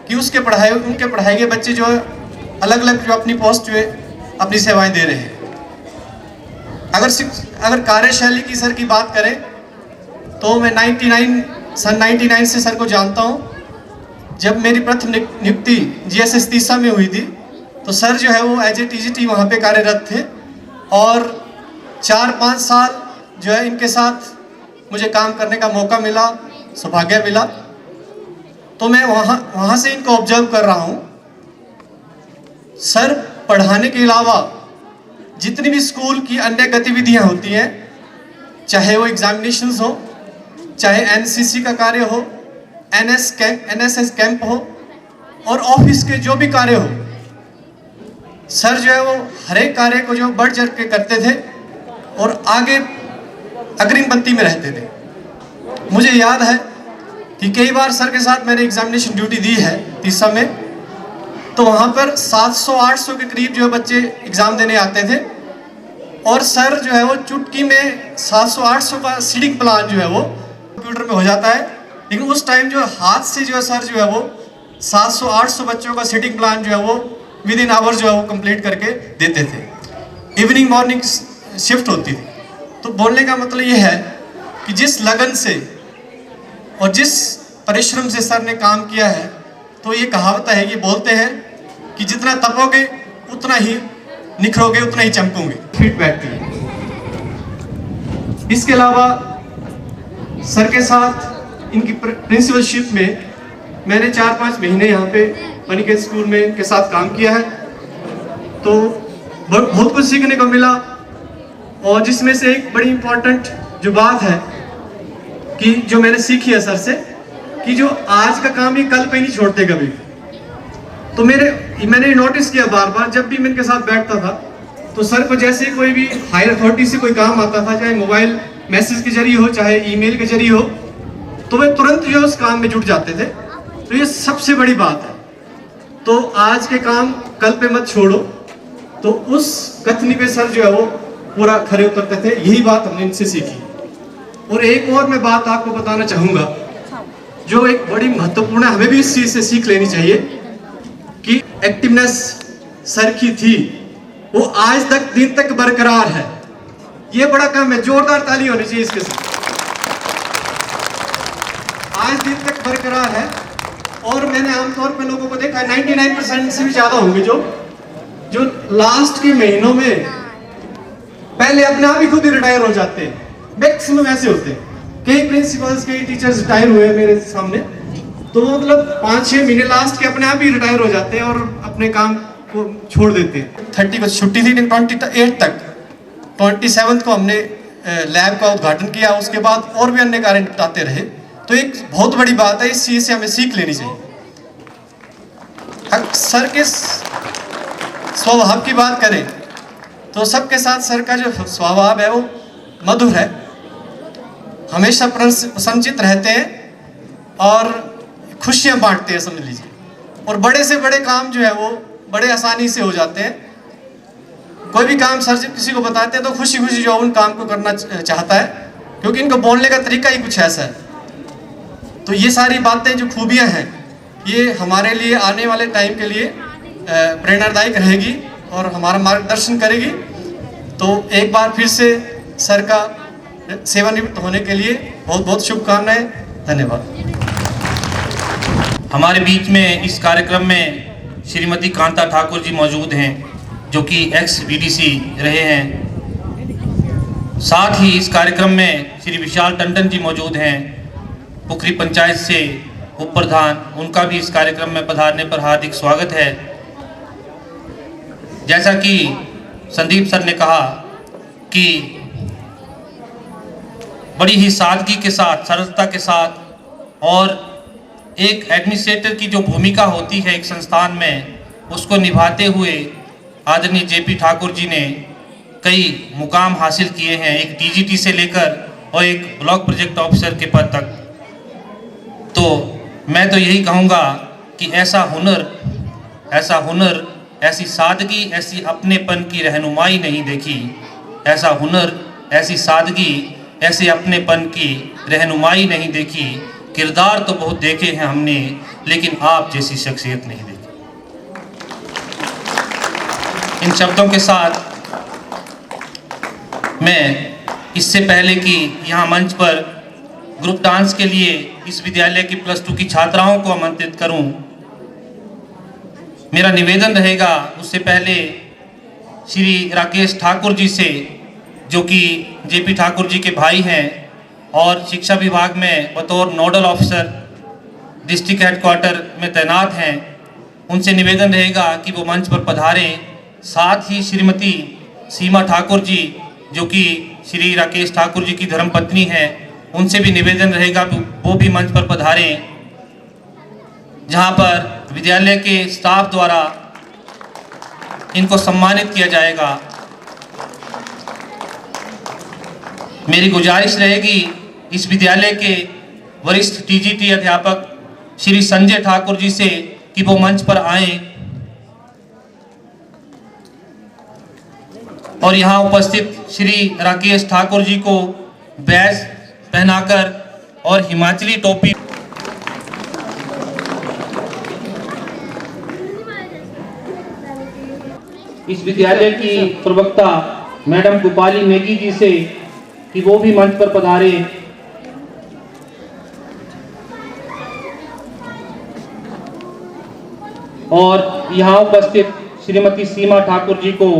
कि उनके पढ़ाए गए बच्चे जो अलग अलग जो अपनी पोस्ट पे अपनी सेवाएं दे रहे हैं। अगर कार्यशैली की सर की बात करें तो मैं सन 99 से सर को जानता हूं। जब मेरी प्रथम नियुक्ति जीएसएस तीसा में हुई थी तो सर जो है वो एज ए टीजीटी वहाँ पे कार्यरत थे, और 4-5 साल जो है इनके साथ मुझे काम करने का मौका मिला, सौभाग्य मिला। तो मैं वहाँ से इनको ऑब्जर्व कर रहा हूँ। सर पढ़ाने के अलावा जितनी भी स्कूल की अन्य गतिविधियाँ होती हैं, चाहे वो एग्जामिनेशंस हो, चाहे एनसीसी का कार्य हो, एनएसएस कैंप हो, और ऑफिस के जो भी कार्य हो, सर जो है वो हर एक कार्य को जो बढ़ चढ़ के करते थे और आगे अग्रिम पंक्ति में रहते थे। मुझे याद है कि कई बार सर के साथ मैंने एग्जामिनेशन ड्यूटी दी है तीसा में, तो वहाँ पर 700-800 के करीब जो बच्चे एग्ज़ाम देने आते थे, और सर जो है वो चुटकी में 700-800 का सीटिंग प्लान जो है वो कंप्यूटर में हो जाता है। लेकिन उस टाइम जो हाथ से जो है सर जो है वो 700-800 बच्चों का सीटिंग प्लान जो है वो विद इन आवर जो है वो कंप्लीट करके देते थे। इवनिंग मॉर्निंग शिफ्ट होती थी। तो बोलने का मतलब ये है कि जिस लगन से और जिस परिश्रम से सर ने काम किया है, तो ये कहावत है, ये बोलते हैं कि जितना तपोगे उतना ही निखरोगे, उतना ही चमकोगे। फिट बैठती है। इसके अलावा सर के साथ इनकी प्रिंसिपलशिप में मैंने 4-5 महीने यहाँ पे अनिकेत स्कूल में के साथ काम किया है, तो बहुत कुछ सीखने को मिला। और जिसमें से एक बड़ी इम्पोर्टेंट जो बात है कि जो मैंने सीखी है सर से, कि जो आज का काम ये कल पे नहीं छोड़ते कभी। तो मैंने नोटिस किया बार बार जब भी मैं इनके साथ बैठता था, तो सर को जैसे कोई भी हायर अथॉरिटी से कोई काम आता था, चाहे मोबाइल मैसेज के जरिए हो, चाहे ईमेल के जरिए हो, तो वे तुरंत जो उस काम में जुट जाते थे। तो ये सबसे बड़ी बात है। तो आज के काम कल पे मत छोड़ो, तो उस कथनी पे सर जो है वो पूरा खरे उतरते थे। यही बात हमने इनसे सीखी। और एक और मैं बात आपको बताना चाहूँगा जो एक बड़ी महत्वपूर्ण है, हमें भी इस चीज से सीख लेनी चाहिए कि एक्टिवनेस सर की थी वो आज तक दिन तक बरकरार है। ये बड़ा काम है, जोरदार ताली होनी चाहिए इसके साथ। आज दिन तक बरकरार है और मैंने आमतौर पे लोगों को देखा 99% से भी ज्यादा होंगे जो लास्ट के महीनों में पहले अपने आप ही खुद ही रिटायर हो जाते हैं। मैक्सिमम ऐसे होते हैं। कई प्रिंसिपल्स कई टीचर्स रिटायर हुए मेरे सामने, तो मतलब 5-6 महीने लास्ट के अपने आप ही रिटायर हो जाते हैं और अपने काम को छोड़ देते हैं। 30 को छुट्टी थी, 28 तक 27 को हमने लैब का उद्घाटन किया। उसके बाद और भी अन्य कार्य निपटाते रहे। तो एक बहुत बड़ी बात है, इस चीज से हमें सीख लेनी चाहिए। सर के स्वभाव की बात करें तो सबके साथ सर का जो स्वभाव है वो मधुर है, हमेशा प्रसन्नचित रहते हैं और खुशियां बांटते हैं, समझ लीजिए। और बड़े से बड़े काम जो है वो बड़े आसानी से हो जाते हैं। कोई भी काम सर जब किसी को बताते हैं तो खुशी खुशी जो उन काम को करना चाहता है, क्योंकि इनको बोलने का तरीका ही कुछ ऐसा है। तो ये सारी बातें जो खूबियां हैं ये हमारे लिए आने वाले टाइम के लिए प्रेरणादायक रहेगी और हमारा मार्गदर्शन करेगी। तो एक बार फिर से सर का सेवानिवृत्त होने के लिए बहुत बहुत शुभकामनाएं। धन्यवाद। हमारे बीच में इस कार्यक्रम में श्रीमती कांता ठाकुर जी मौजूद हैं, जो कि एक्स बीडीसी रहे हैं। साथ ही इस कार्यक्रम में श्री विशाल टंडन जी मौजूद हैं, पुखरी पंचायत से उप प्रधान। उनका भी इस कार्यक्रम में पधारने पर हार्दिक स्वागत है। जैसा कि संदीप सर ने कहा कि बड़ी ही सादगी के साथ, सरलता के साथ और एक एडमिनिस्ट्रेटर की जो भूमिका होती है एक संस्थान में, उसको निभाते हुए आदरणीय जेपी ठाकुर जी ने कई मुकाम हासिल किए हैं, एक डीजीटी से लेकर और एक ब्लॉक प्रोजेक्ट ऑफिसर के पद तक। तो मैं तो यही कहूँगा कि ऐसा हुनर, ऐसी सादगी, ऐसी अपनेपन की रहनुमाई नहीं देखी। ऐसा हुनर, ऐसी सादगी, ऐसे अपनेपन की रहनुमाई नहीं देखी। किरदार तो बहुत देखे हैं हमने, लेकिन आप जैसी शख्सियत नहीं देखी। इन शब्दों के साथ मैं इससे पहले कि यहाँ मंच पर ग्रुप डांस के लिए इस विद्यालय की +2 की छात्राओं को आमंत्रित करूं, मेरा निवेदन रहेगा उससे पहले श्री राकेश ठाकुर जी से, जो कि जेपी ठाकुर जी के भाई हैं और शिक्षा विभाग में बतौर नोडल ऑफिसर डिस्ट्रिक्ट हेडक्वार्टर में तैनात हैं, उनसे निवेदन रहेगा कि वो मंच पर पधारें। साथ ही श्रीमती सीमा ठाकुर जी, जो कि श्री राकेश ठाकुर जी की धर्मपत्नी हैं, उनसे भी निवेदन रहेगा वो भी मंच पर पधारें, जहां पर विद्यालय के स्टाफ द्वारा इनको सम्मानित किया जाएगा। मेरी गुजारिश रहेगी इस विद्यालय के वरिष्ठ टीजीटी अध्यापक श्री संजय ठाकुर जी से कि वो मंच पर आएं और यहाँ उपस्थित श्री राकेश ठाकुर जी को बैज पहनाकर और हिमाचली टोपी इस विद्यालय की प्रवक्ता मैडम गोपाली नेगी जी से कि वो भी मंच पर पधारे। और यहाँ उपस्थित श्रीमती सीमा ठाकुर जी को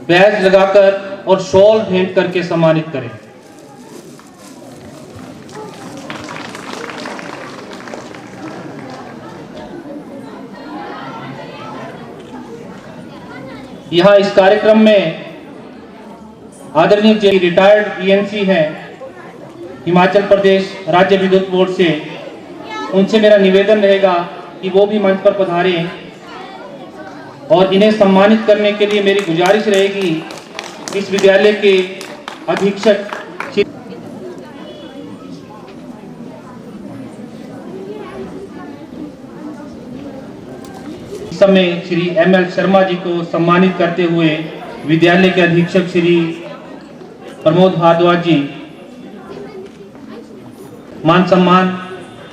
बैज लगाकर और शॉल भेंट करके सम्मानित करें। यहाँ इस कार्यक्रम में आदरणीय जी रिटायर्ड ईएनसी हैं हिमाचल प्रदेश राज्य विद्युत बोर्ड से, उनसे मेरा निवेदन रहेगा कि वो भी मंच पर पधारें और इन्हें सम्मानित करने के लिए मेरी गुजारिश रहेगी इस विद्यालय के अधीक्षक इस समय श्री ML शर्मा जी को सम्मानित करते हुए विद्यालय के अधीक्षक श्री प्रमोद भारद्वाज जी मान सम्मान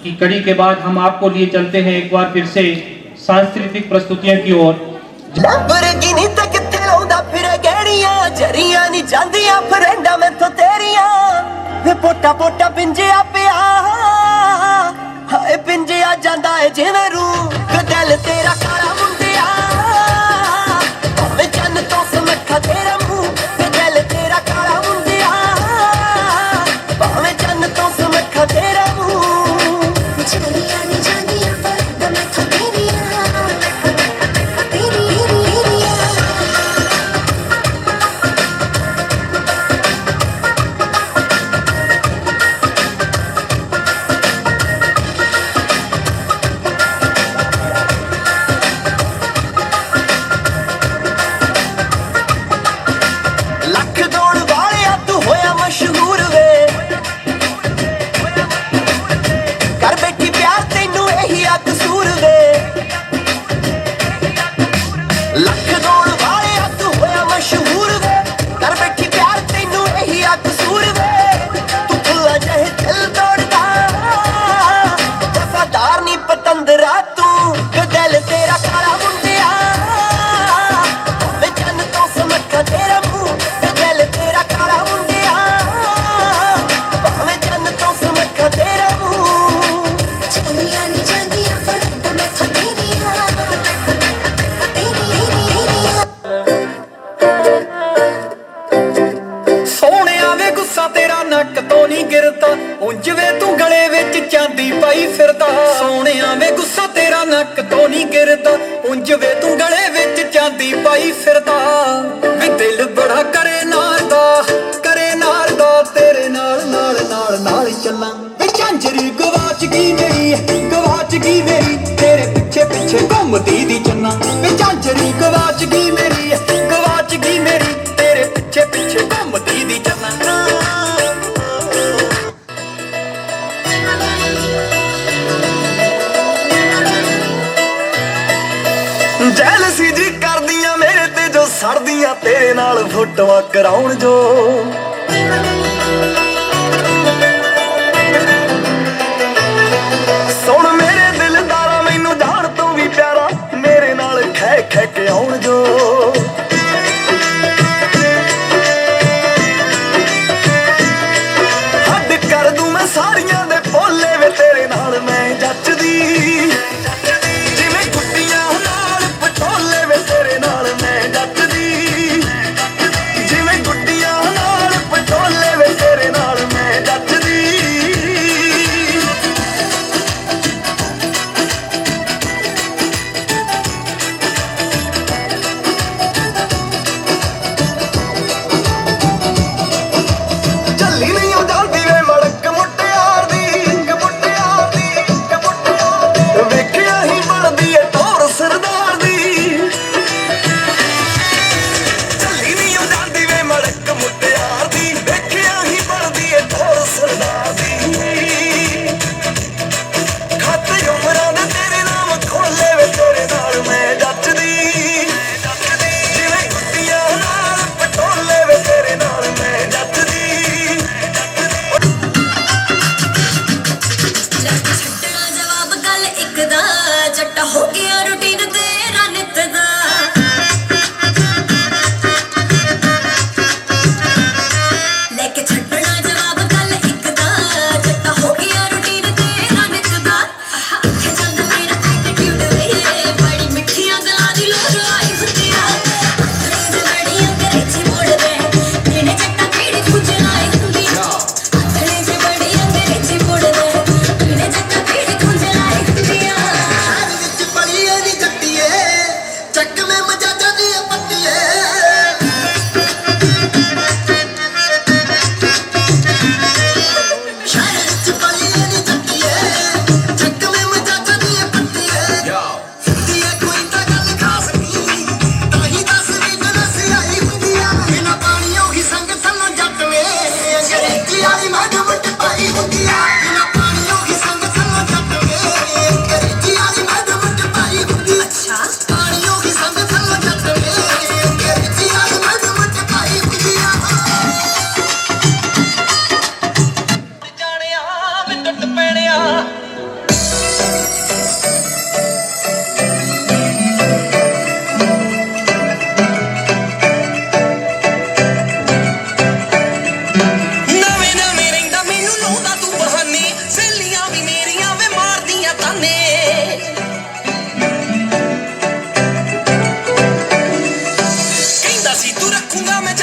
की कड़ी के बाद हम आपको लिए चलते हैं एक बार फिर से सांस्कृतिक प्रस्तुतियों की ओर। लैम्बोर्गिनी ते किथे लाउंदा फिरे गेड़ियां जरियां नी जांदियां फ्रेंडा मैथों तेरियां वे पोटा पोटा पिंजिया पिया हाय पिंजिया जांदा है जिवें रूह दिल तेरा काला मुंडिया भावें चन्न तो समखा तेरा मुंह दिल तेरा काला मुंडिया भावें चन्न तो समखा तेरा मुंह जरियां नी जांदियां फ्रेंडा मैथों तेरियां तेरी लख दौड़ वालिया तू होया मशहूर वे कर बैठी प्यार तेनू यही आ कसूर वे लख दौड़ वालिया तू होया मशहूर वे कर बैठी प्यार तेनू यही आ कसूर वे तू खुला जहे दिल दौड़दा वफादार नी पतंदरा तू दिल तेरा काला मुंडिया वे चन्न तो समखा तेरा मुंह दिल तेरा काला मुंडिया भावें चन्न तो समखा तेरा मुंह जरियां नी जांदियां फ्रेंडा मैथों तेरियां ਸੋਹਣਿਆ ਵੇ ਗੁੱਸਾ ਤੇਰਾ ਨੱਕ ਤੋਂ ਨਹੀਂ ਗਿਰਦਾ ਉਂਝ ਵੇ ਤੂੰ ਗਲੇ ਵਿੱਚ ਚਾਂਦੀ ਪਾਈ ਫਿਰਦਾ ਸੋਹਣਿਆ ਵੇ ਗੁੱਸਾ ਤੇਰਾ ਨੱਕ ਤੋਂ ਨਹੀਂ ਗਿਰਦਾ ਉਂਝ ਵੇ ਤੂੰ ਗਲੇ ਵਿੱਚ ਚਾਂਦੀ ਪਾਈ ਫਿਰਦਾ ਵੀ ਦਿਲ ਬੜਾ ਕਰੇ ਨਾਲ ਦਾ ਤੇਰੇ ਨਾਲ ਨਾਲ ਨਾਲ ਨਾਲ ਚੱਲਾਂ ਵੇ ਝਾਂਜਰੀ ਗਵਾਚ ਗਈ ਮੇਰੀ ਤੇਰੇ ਪਿੱਛੇ ਪਿੱਛੇ ਘੁੰਮਦੀ ਦੀ ਚੰਨਾ ਵੇ ਝਾਂਜਰੀ ਗਵਾਚ ਗਈ ਮੇਰੀ ਤੇਰੇ ਪਿੱਛੇ ਪਿੱਛੇ ਘੁੰਮਦੀ ਦੀ ਚੰਨਾ ਜੈਲਸੀ ਜੀ ਕਰਦੀਆਂ ਮੇਰੇ ਤੇ ਜੋ ਸੜਦੀਆਂ ਤੇਰੇ ਨਾਲ ਫੋਟੋਆਂ ਕਰਾਉਣ ਜੋ ਸੁਣ ਮੇਰੇ ਦਿਲਦਾਰਾ ਮੈਨੂੰ ਜਾਣ ਤੋਂ ਵੀ ਪਿਆਰਾ ਮੇਰੇ ਨਾਲ ਖੈ ਖੈ ਕੇ ਆਉਣ ਜੋ ਹੱਦ ਕਰ ਦੂੰ ਮੈਂ ਸਾਰੀਆਂ ਦੇ ਭੋਲੇ ਵੇ ਤੇਰੇ ਨਾਲ ਮੈਂ ਜੱਚਦੀ ਜਿਵੇਂ ਗੁੱਡੀਆਂ ਨਾਲ ਪਟੋਲੇ ਵੇ ਤੇਰੇ ਨਾਲ ਮੈਂ ਜੱਚਦੀ ਜਿਵੇਂ ਗੁੱਡੀਆਂ ਨਾਲ ਪਟੋਲੇ ਵੇ ਤੇਰੇ ਨਾਲ ਮੈਂ ਜੱਚਦੀ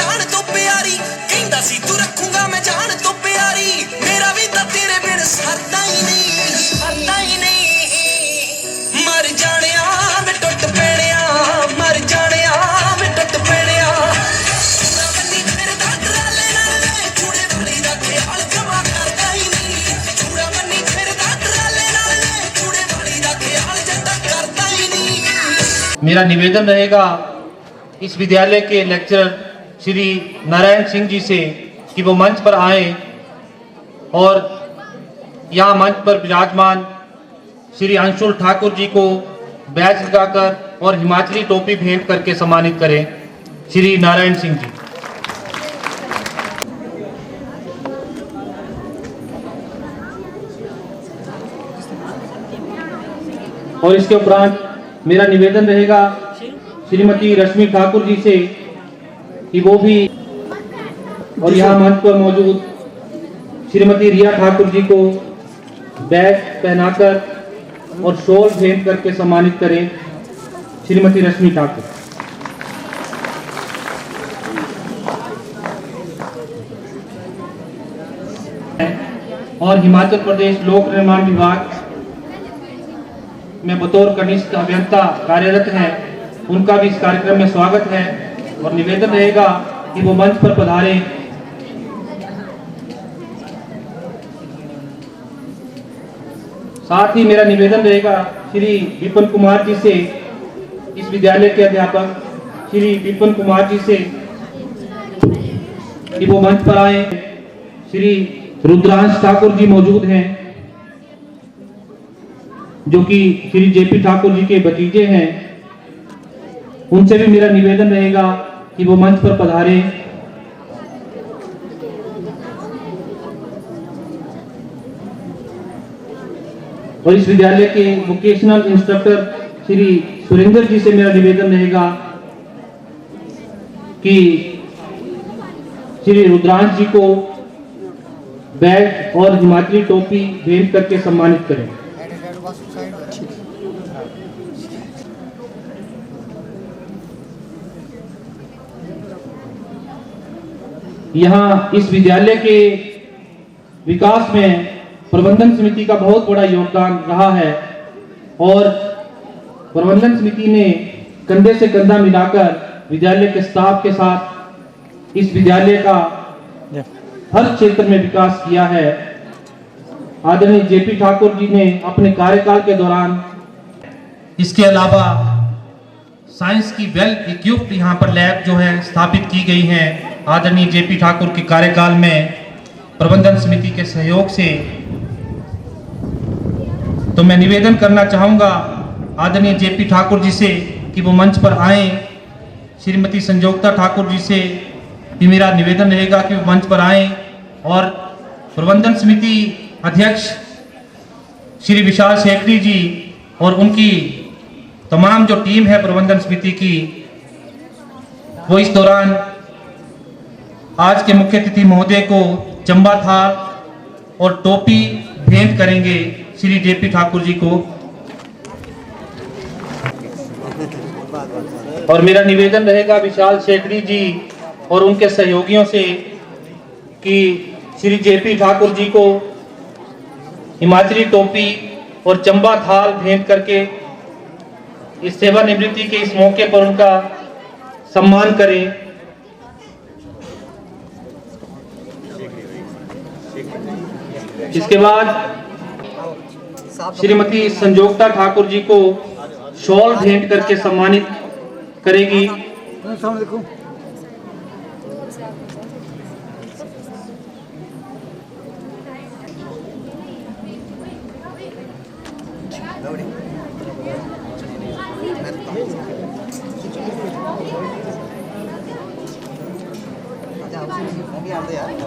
जान तो प्यारी कहंदा सी तू रखूंगा मैं जान तो प्यारी मेरा भी तो तेरे बिन सरदा ही नहीं मर जानिया मैं टुट पैणिया मर जानिया मैं टुट पैणिया चूड़ा बन्नी फिरदा टराले नाल चूड़े वाली दा ख्याल जमा करदा ही नहीं चूड़ा बन्नी फिरदा टराले नाल चूड़े वाली दा ख्याल जदा करदा ही नहीं। मेरा निवेदन रहेगा इस विद्यालय के लेक्चरर श्री नारायण सिंह जी से कि वो मंच पर आए और यहाँ मंच पर विराजमान श्री अंशुल ठाकुर जी को बैच लगाकर और हिमाचली टोपी भेंट करके सम्मानित करें। श्री नारायण सिंह जी। और इसके उपरांत मेरा निवेदन रहेगा श्रीमती रश्मि ठाकुर जी से कि वो भी और यहाँ मंच पर मौजूद श्रीमती रिया ठाकुर जी को बैग पहनाकर और शॉल भेंट करके सम्मानित करें। श्रीमती रश्मि ठाकुर। और हिमाचल प्रदेश लोक निर्माण विभाग में बतौर कनिष्ठ अभियंता कार्यरत हैं, उनका भी इस कार्यक्रम में स्वागत है और निवेदन रहेगा कि वो मंच पर पधारें। साथ ही मेरा निवेदन रहेगा श्री विपिन कुमार जी से, इस विद्यालय के अध्यापक श्री विपिन कुमार जी से कि वो मंच पर आए। श्री रुद्रांश ठाकुर जी मौजूद हैं जो कि श्री जेपी ठाकुर जी के भतीजे हैं, उनसे भी मेरा निवेदन रहेगा कि वो मंच पर पधारे। और इस विद्यालय के वोकेशनल इंस्ट्रक्टर श्री सुरेंद्र जी से मेरा निवेदन रहेगा कि श्री रुद्रांश जी को बैग और हिमाचली टोपी भेंट करके सम्मानित करें। यहाँ इस विद्यालय के विकास में प्रबंधन समिति का बहुत बड़ा योगदान रहा है और प्रबंधन समिति ने कंधे से कंधा मिलाकर विद्यालय के स्टाफ के साथ इस विद्यालय का हर क्षेत्र में विकास किया है। आदरणीय जेपी ठाकुर जी ने अपने कार्यकाल के दौरान इसके अलावा साइंस की वेल इक्विप्ड यहाँ पर लैब जो है स्थापित की गई हैं आदरणीय जेपी ठाकुर के कार्यकाल में प्रबंधन समिति के सहयोग से। तो मैं निवेदन करना चाहूँगा आदरणीय जेपी ठाकुर जी से कि वो मंच पर आएं। श्रीमती संजोक्ता ठाकुर जी से भी मेरा निवेदन रहेगा कि वो मंच पर आएं और प्रबंधन समिति अध्यक्ष श्री विशाल शेखरी जी और उनकी तमाम जो टीम है प्रबंधन समिति की, वो इस दौरान आज के मुख्य अतिथि महोदय को चंबा थाल और टोपी भेंट करेंगे श्री जेपी ठाकुर जी को। और मेरा निवेदन रहेगा विशाल शेखरी जी और उनके सहयोगियों से कि श्री जेपी ठाकुर जी को हिमाचली टोपी और चंबा थाल भेंट करके इस सेवानिवृत्ति के इस मौके पर उनका सम्मान करें। इसके बाद श्रीमती संजोक्ता ठाकुर जी को शॉल भेंट करके सम्मानित करेगी।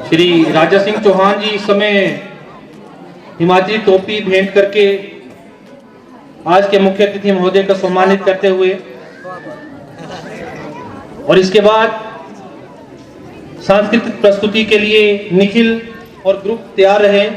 श्री राजा सिंह चौहान जी इस समय हिमाचली टोपी भेंट करके आज के मुख्य अतिथि महोदय को सम्मानित करते हुए, और इसके बाद सांस्कृतिक प्रस्तुति के लिए निखिल और ग्रुप तैयार रहे।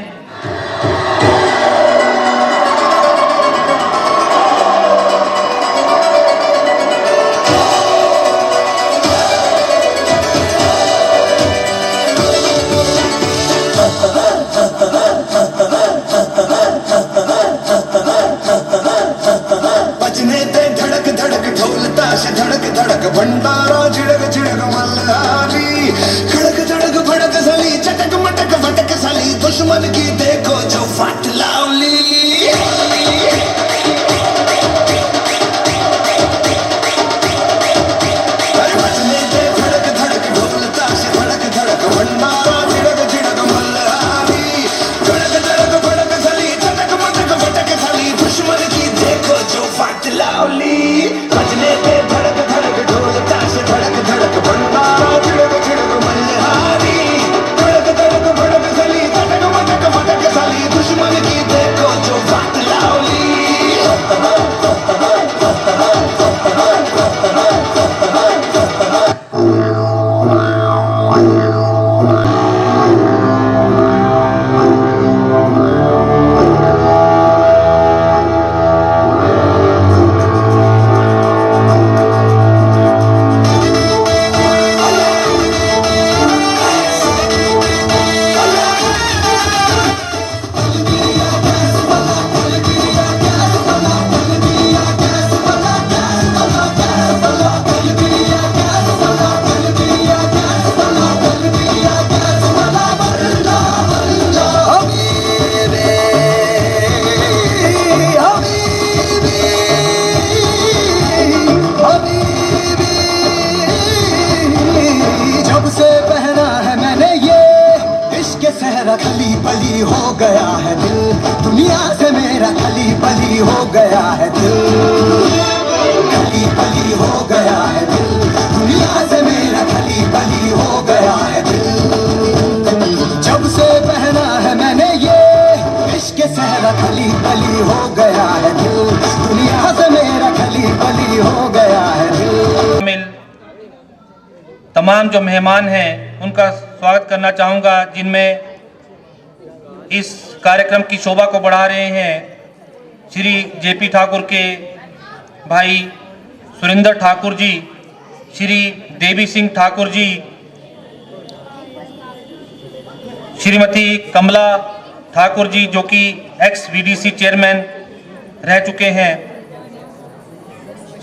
सहरा खली बली हो गया है दिल, दुनिया से मेरा खली बली हो गया है दिल, खली बली हो गया है दिल, दुनिया से मेरा खली बली हो गया है दिल। जब से पहना है मैंने ये इश्क सहरा खली बली हो गया है दिल, दुनिया से मेरा खली बली हो गया है दिल। तमाम जो मेहमान हैं उनका स्वागत करना चाहूँगा, जिनमें इस कार्यक्रम की शोभा को बढ़ा रहे हैं श्री जेपी ठाकुर के भाई सुरेंद्र ठाकुर जी, श्री देवी सिंह ठाकुर जी, श्रीमती कमला ठाकुर जी जो कि एक्स वीडीसी चेयरमैन रह चुके हैं,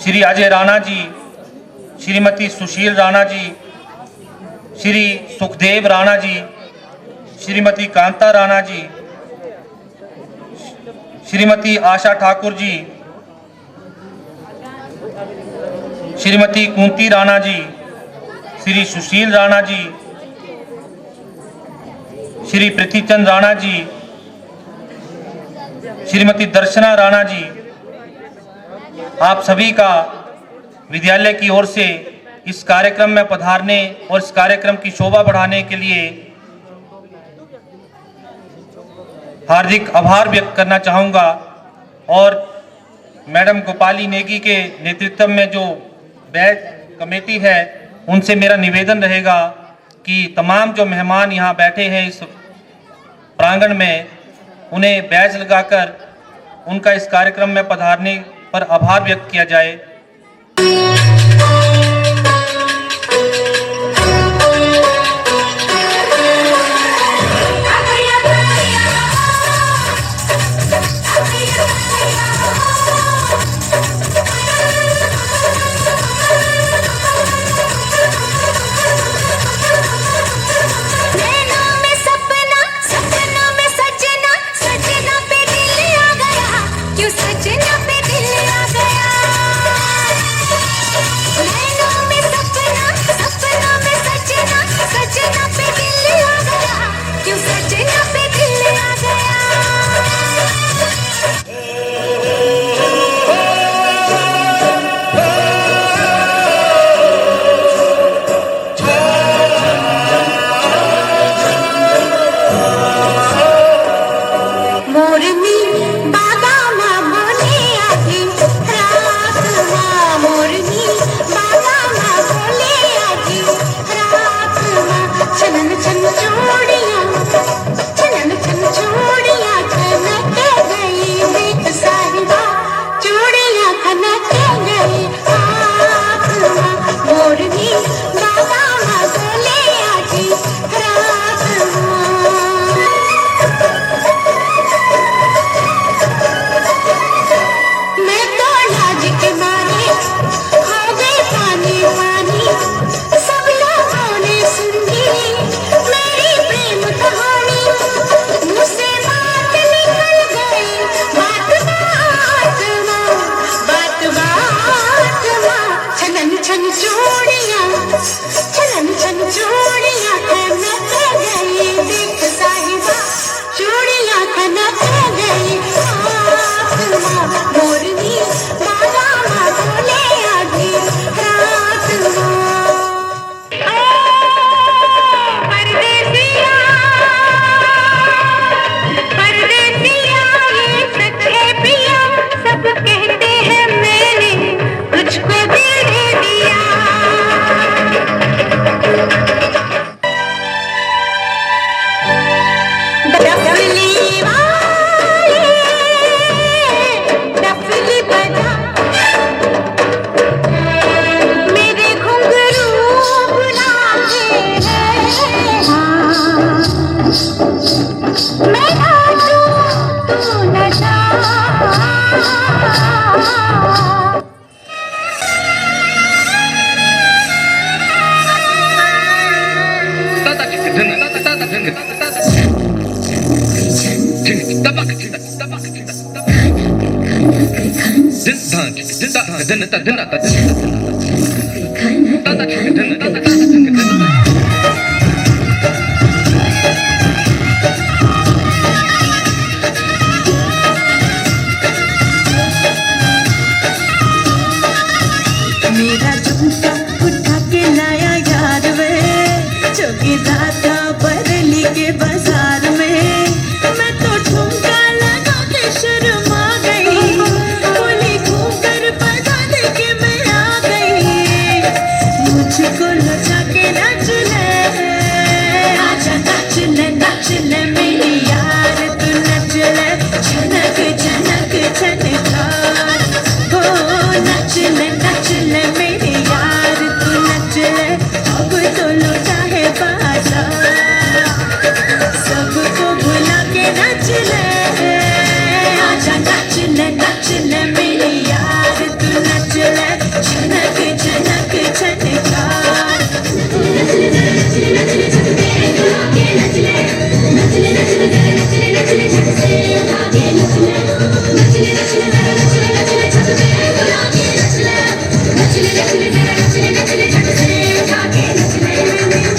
श्री अजय राणा जी, श्रीमती सुशील राणा जी, श्री सुखदेव राणा जी, श्रीमती कांता राणा जी, श्रीमती आशा ठाकुर जी, श्रीमती कुंती राणा जी, श्री सुशील राणा जी, श्री पृथ्वीचंद राणा जी, श्रीमती दर्शना राणा जी, आप सभी का विद्यालय की ओर से इस कार्यक्रम में पधारने और इस कार्यक्रम की शोभा बढ़ाने के लिए हार्दिक आभार व्यक्त करना चाहूँगा। और मैडम गोपाली नेगी के नेतृत्व में जो बैच कमेटी है उनसे मेरा निवेदन रहेगा कि तमाम जो मेहमान यहाँ बैठे हैं इस प्रांगण में, उन्हें बैच लगाकर उनका इस कार्यक्रम में पधारने पर आभार व्यक्त किया जाए। के दाता बरेली के बाजार में मैं तो ठुमका लगा के शर्मा गई, बोली घूमकर बता दे के मैं आ गई, मुझको लगा के नाच ले, आजा नाच ले मेरी यार तू नच ले, झनक झनक झनका, हो नच ले मेरी यार तू नच ले, अब तो लौटा है बाजा, सबको भुला के नच ले, आजा नच ले मेरी यार तू नच ले, झनक झनक झनका,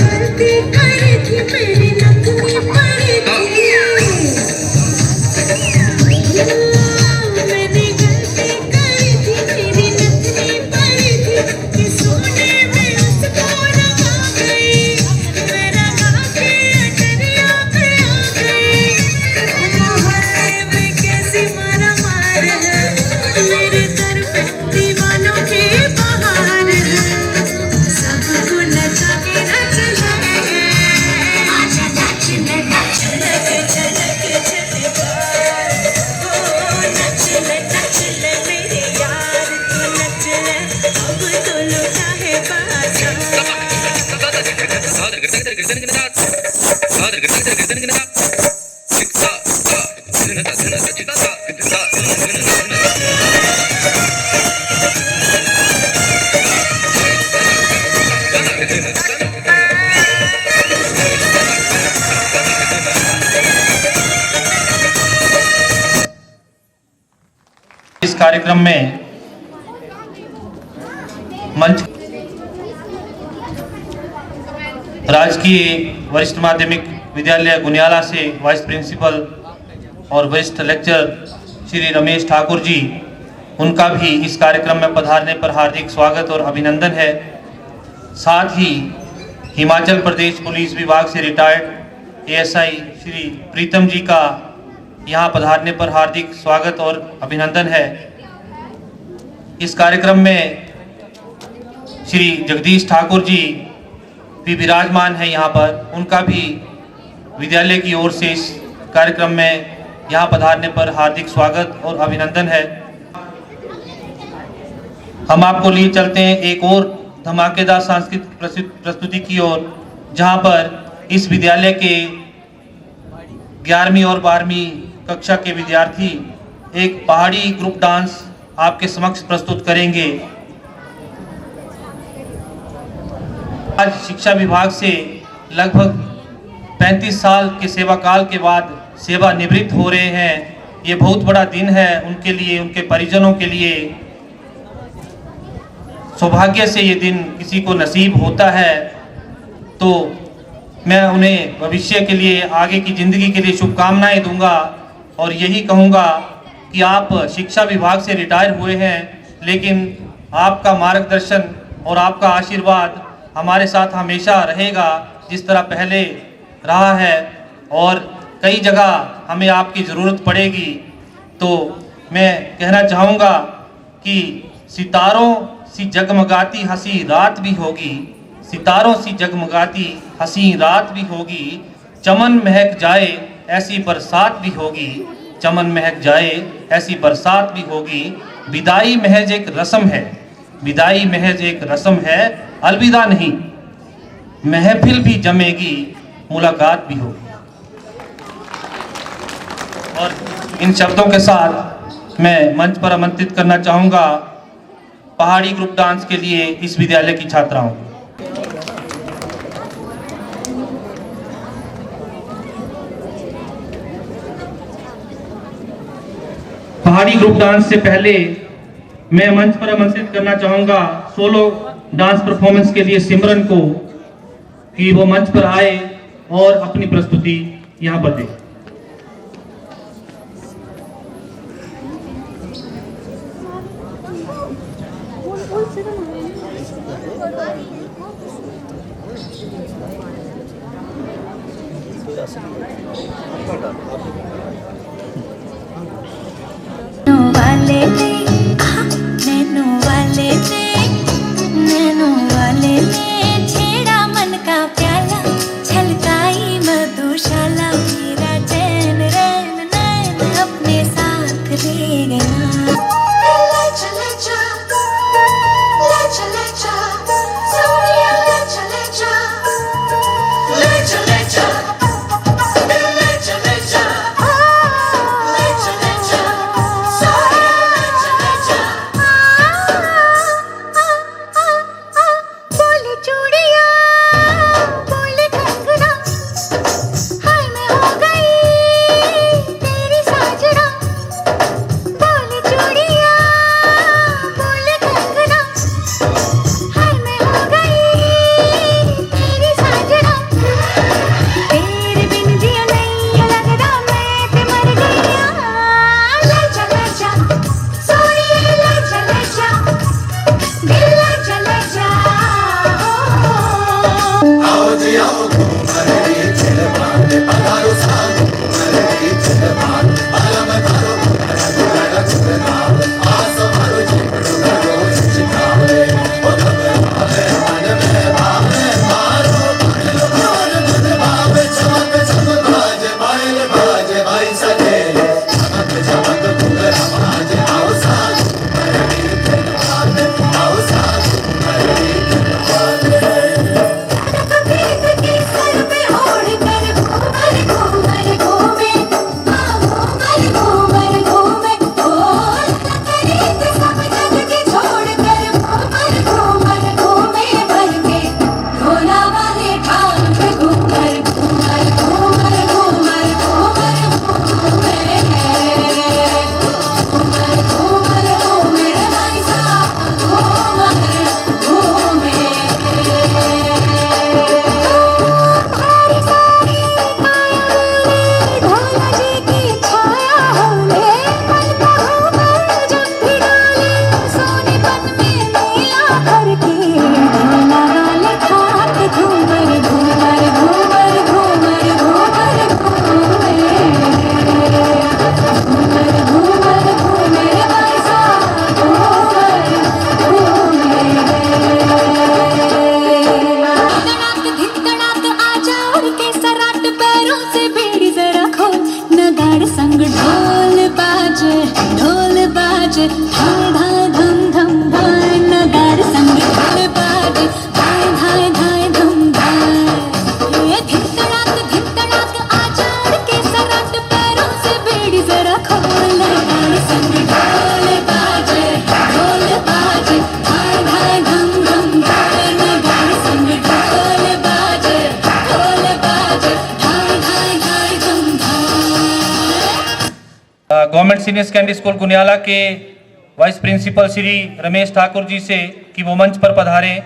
गलती करी थी मेरी नथनी पड़ी थी, मैंने गलती करी थी मेरी नथनी पड़ी थी, कि सोने में उसको लगा गई, मेरा गाके अटरिया पे आ गई, मोहल्ले में कैसी मारा मार है, मेरे दर पे दीवानों की बहार है, सबको नचा के नच ले, आजा नच ले झनक झनका, ओ नच ले मेरे यार तू नच ले, अब तो लौटा है बाजा, इस कार्यक्रम में मंच राजकीय वरिष्ठ माध्यमिक विद्यालय गुनियाला से वाइस प्रिंसिपल और वरिष्ठ लेक्चरर श्री रमेश ठाकुर जी, उनका भी इस कार्यक्रम में पधारने पर हार्दिक स्वागत और अभिनंदन है। साथ ही हिमाचल प्रदेश पुलिस विभाग से रिटायर्ड एएसआई श्री प्रीतम जी का यहाँ पधारने पर हार्दिक स्वागत और अभिनंदन है। इस कार्यक्रम में श्री जगदीश ठाकुर जी भी विराजमान है यहाँ पर, उनका भी विद्यालय की ओर से इस कार्यक्रम में यहाँ पधारने पर हार्दिक स्वागत और अभिनंदन है। हम आपको लिए चलते हैं एक और धमाकेदार सांस्कृतिक प्रस्तुति की ओर, जहाँ पर इस विद्यालय के 11वीं और 12वीं कक्षा के विद्यार्थी एक पहाड़ी ग्रुप डांस आपके समक्ष प्रस्तुत करेंगे। आज शिक्षा विभाग से लगभग 35 साल के सेवा काल के बाद सेवा निवृत्त हो रहे हैं। ये बहुत बड़ा दिन है उनके लिए, उनके परिजनों के लिए। सौभाग्य से ये दिन किसी को नसीब होता है, तो मैं उन्हें भविष्य के लिए, आगे की ज़िंदगी के लिए शुभकामनाएं दूंगा और यही कहूँगा कि आप शिक्षा विभाग से रिटायर हुए हैं, लेकिन आपका मार्गदर्शन और आपका आशीर्वाद हमारे साथ हमेशा रहेगा, जिस तरह पहले रहा है, और कई जगह हमें आपकी ज़रूरत पड़ेगी। तो मैं कहना चाहूँगा कि सितारों सी जगमगाती हंसी रात भी होगी, सितारों सी जगमगाती हंसी रात भी होगी, चमन महक जाए ऐसी बरसात भी होगी, चमन महक जाए ऐसी बरसात भी होगी। विदाई महज एक रस्म है, विदाई महज एक रस्म है, अलविदा नहीं, महफिल भी जमेगी, मुलाकात भी होगी। और इन शब्दों के साथ मैं मंच पर आमंत्रित करना चाहूँगा पहाड़ी ग्रुप डांस के लिए इस विद्यालय की छात्राओं। पहाड़ी ग्रुप डांस से पहले मैं मंच पर आमंत्रित करना चाहूँगा सोलो डांस परफॉर्मेंस के लिए सिमरन को, कि वो मंच पर आए और अपनी प्रस्तुति यहाँ पर दे। नैनो वाले ने छेड़ा मन का प्याला, छलकाई मधुशाला, मेरा चैन रैन नैन अपने साथ ले गया। Government senior secondary school Guniyala के वाइस प्रिंसिपल श्री रमेश ठाकुर जी से कि वो मंच पर पधारें।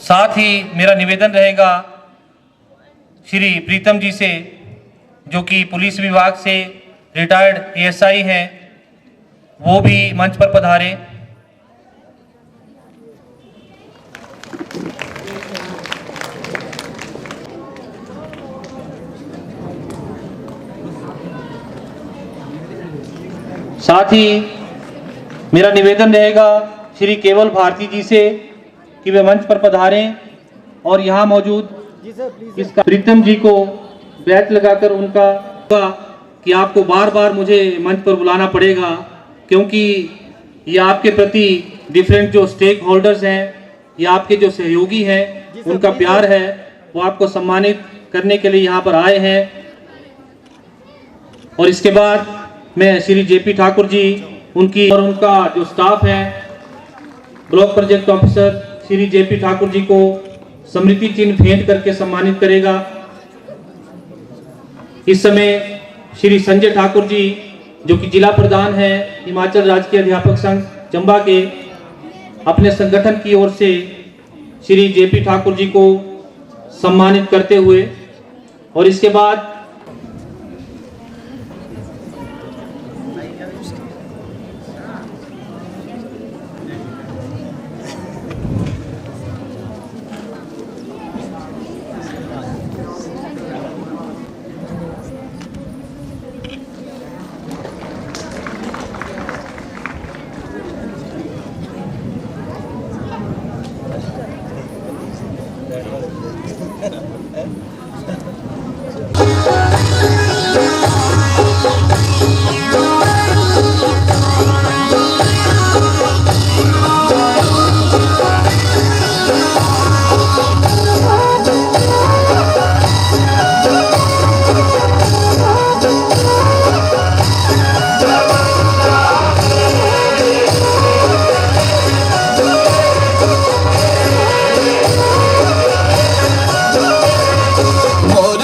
साथ ही मेरा निवेदन रहेगा श्री प्रीतम जी से, जो कि पुलिस विभाग से रिटायर्ड एएसआई हैं, वो भी मंच पर पधारें। साथ ही मेरा निवेदन रहेगा श्री केवल भारती जी से कि वे मंच पर पधारें और यहाँ मौजूद इसका प्रीतम जी को बैच लगाकर उनका कि आपको बार बार मुझे मंच पर बुलाना पड़ेगा, क्योंकि ये आपके प्रति डिफरेंट जो स्टेक होल्डर्स हैं या आपके जो सहयोगी हैं उनका प्यार है, वो आपको सम्मानित करने के लिए यहाँ पर आए हैं। और इसके बाद मैं श्री जेपी ठाकुर जी उनकी और उनका जो स्टाफ है, block project officer Shri JP Thakur ji को स्मृति चिन्ह भेंट करके सम्मानित करेगा। इस समय श्री संजय ठाकुर जी जो कि जिला प्रधान है हिमाचल राजकीय अध्यापक संघ चंबा के, अपने संगठन की ओर से श्री जेपी ठाकुर जी को सम्मानित करते हुए, और इसके बाद मोर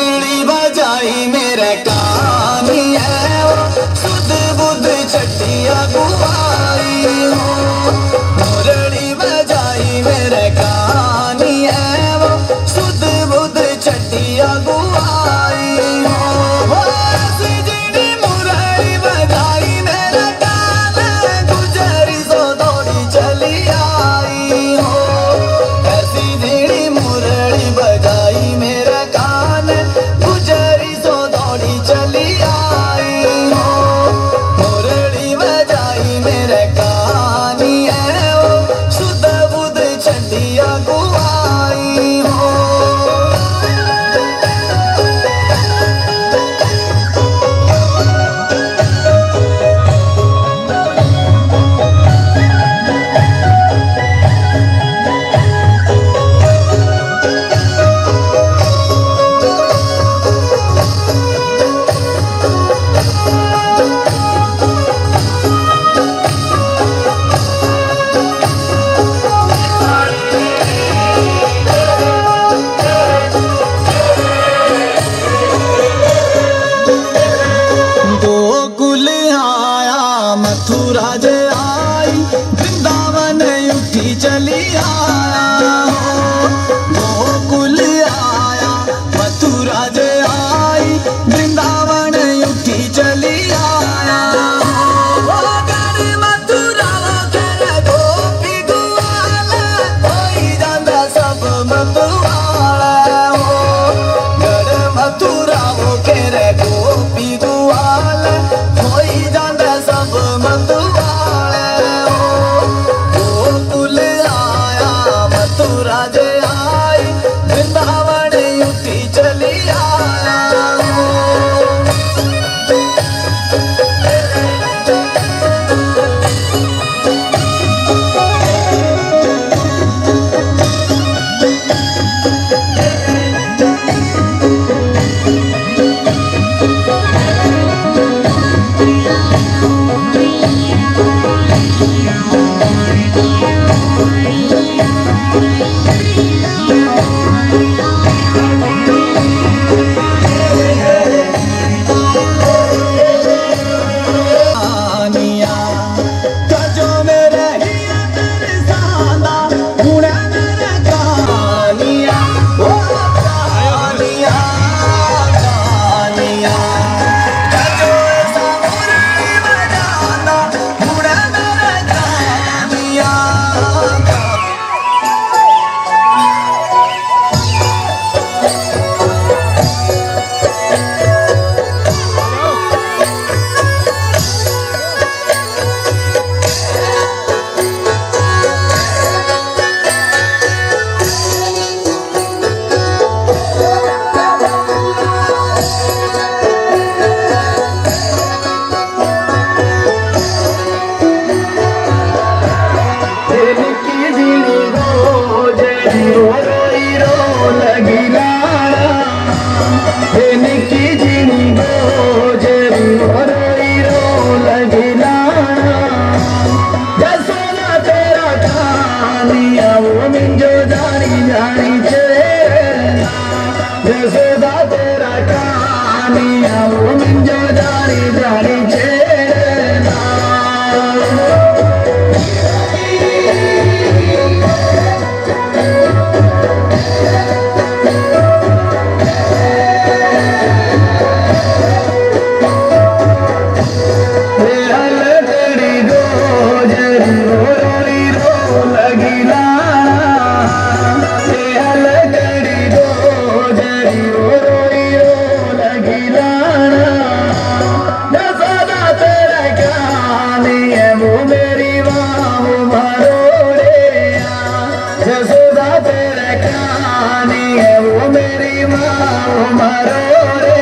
कहानी है वो मेरी माँ मारो रे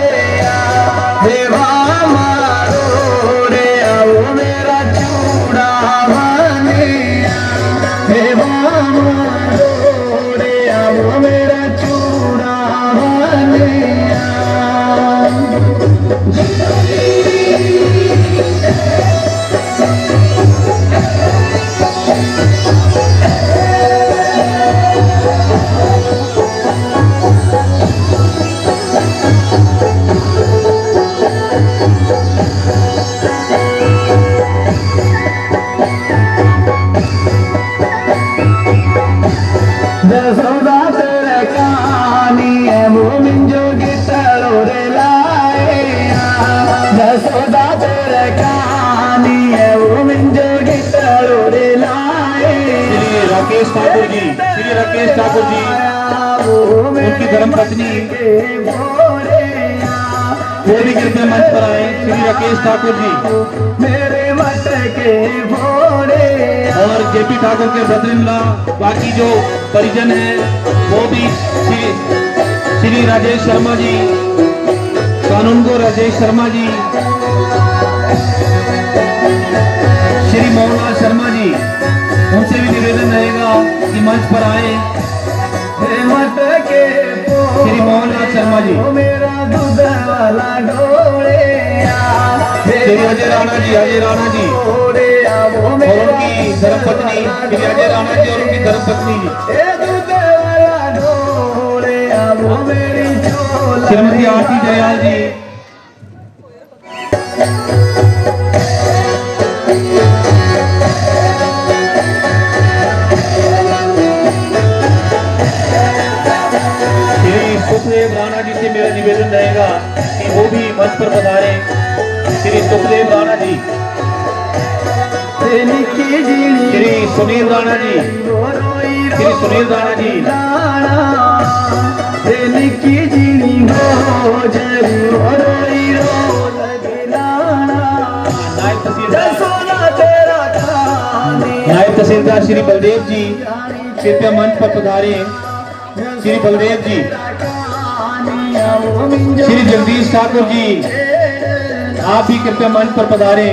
देवा मारो रे वो मेरा चूड़ा बनिया देवा मारो रे वो मेरा चूड़ा बनिया दसौदा तेरे कहानी है वो मिंजो की तलोरे लाए दसौदा तेरे कहानी है वो मिंजो की तलोरे लाए। श्री राकेश ठाकुर जी, श्री राकेश ठाकुर जी उनकी धर्मपत्नी वो भी कृपया मंच पर आए। श्री राकेश ठाकुर जी मेरे मत के भोरे और जेपी ठाकुर के ब्रदर-इन-लॉ बाकी जो परिजन हैं वो भी श्री राजेश शर्मा जी, कानूनगो राजेश शर्मा जी, श्री मोहनलाल शर्मा जी, उनसे भी निवेदन रहेगा कि मंच पर आए। मत के श्री मोहनलाल शर्मा जी, मेरा दूध वाला ढोले श्री अजय राणा जी, अजय राणा जी और उनकी धर्मपत्नी श्री अजय राणा जी और उनकी धर्मपत्नी श्रीमती आरती जययाल जी, श्री सुखदेव राणा जी से मेरा निवेदन रहेगा कि वो भी मंच पर पधारे। श्री सुखदेव राणा जी, श्री सुनील राणा जी, श्री सुनील राणा जी, नायब तहसीलदार श्री बलदेव जी कृपया मंच पर पधारे। श्री बलदेव जी, श्री जगदीश ठाकुर जी आप भी कृपया मंच पर पधारे।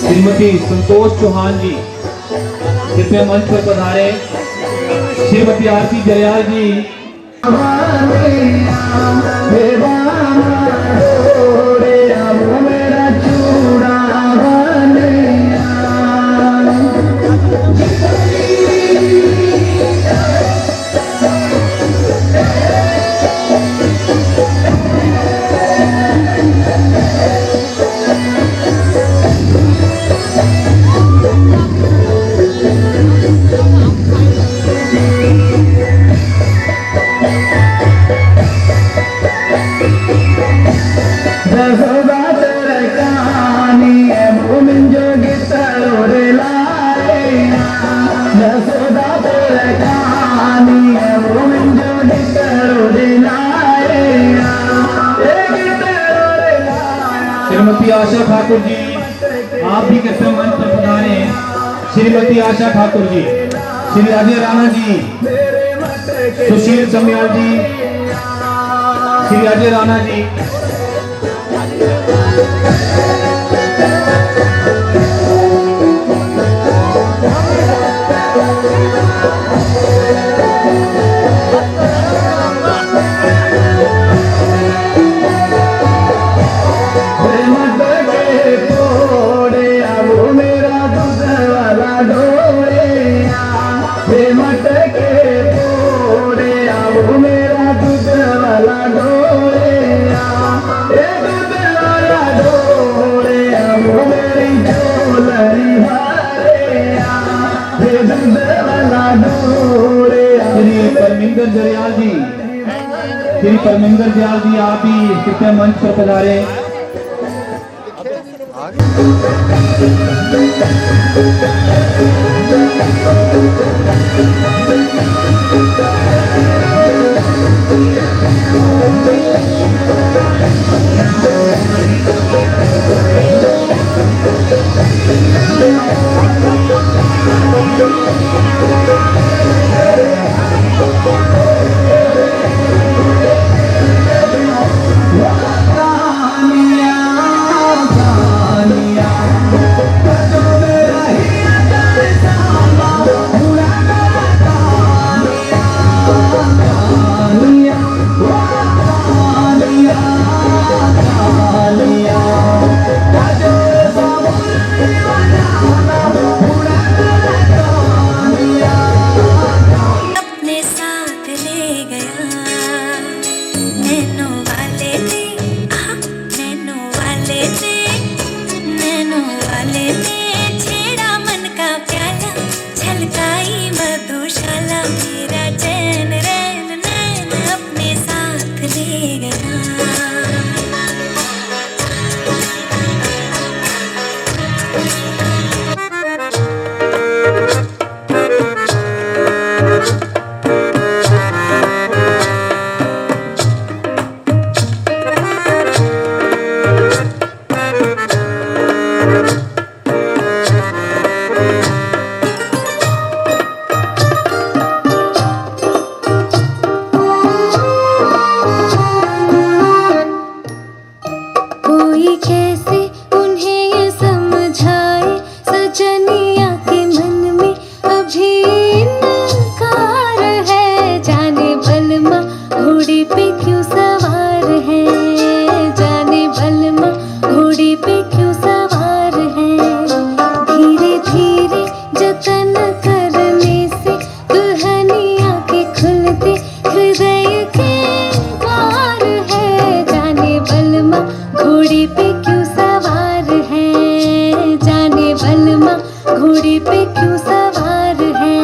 श्रीमती संतोष चौहान जी कृपया मंच पर पधारे। श्रीमती आरती जययाल जी, श्रीमती आशा ठाकुर जी आप भी कृपया मंच पर पधारे। श्रीमती आशा ठाकुर जी, श्री अजय राणा जी, सुशील समयाल जी, श्री अजय राणा जी, परमिंदर जरियाल जी, श्री परमिंदर जरियाल जी आप ही कृपया मंच पर पधारे। अपने साथ ले गया नैनो वाले ने, नैनो वाले ने, नैनो वाले ने छेड़ा मन का प्याला, छलकाई मधुशाला, मेरा चैन रैन नैन अपने साथ ले गया। कोई कैसे उन्हें ये समझाए, सजनिया के मन में अभी इनकार है, जाने बलमा घोड़े पे क्यों सवार है, जाने बलमा घोड़े पे क्यों सवार है। धीरे धीरे जतन करने से दुल्हनिया के खुलते हृदय के द्वार है, जाने बलमा घोड़े पे क्यों सवार है, जाने बलमा घोड़े पे क्यों सवार है।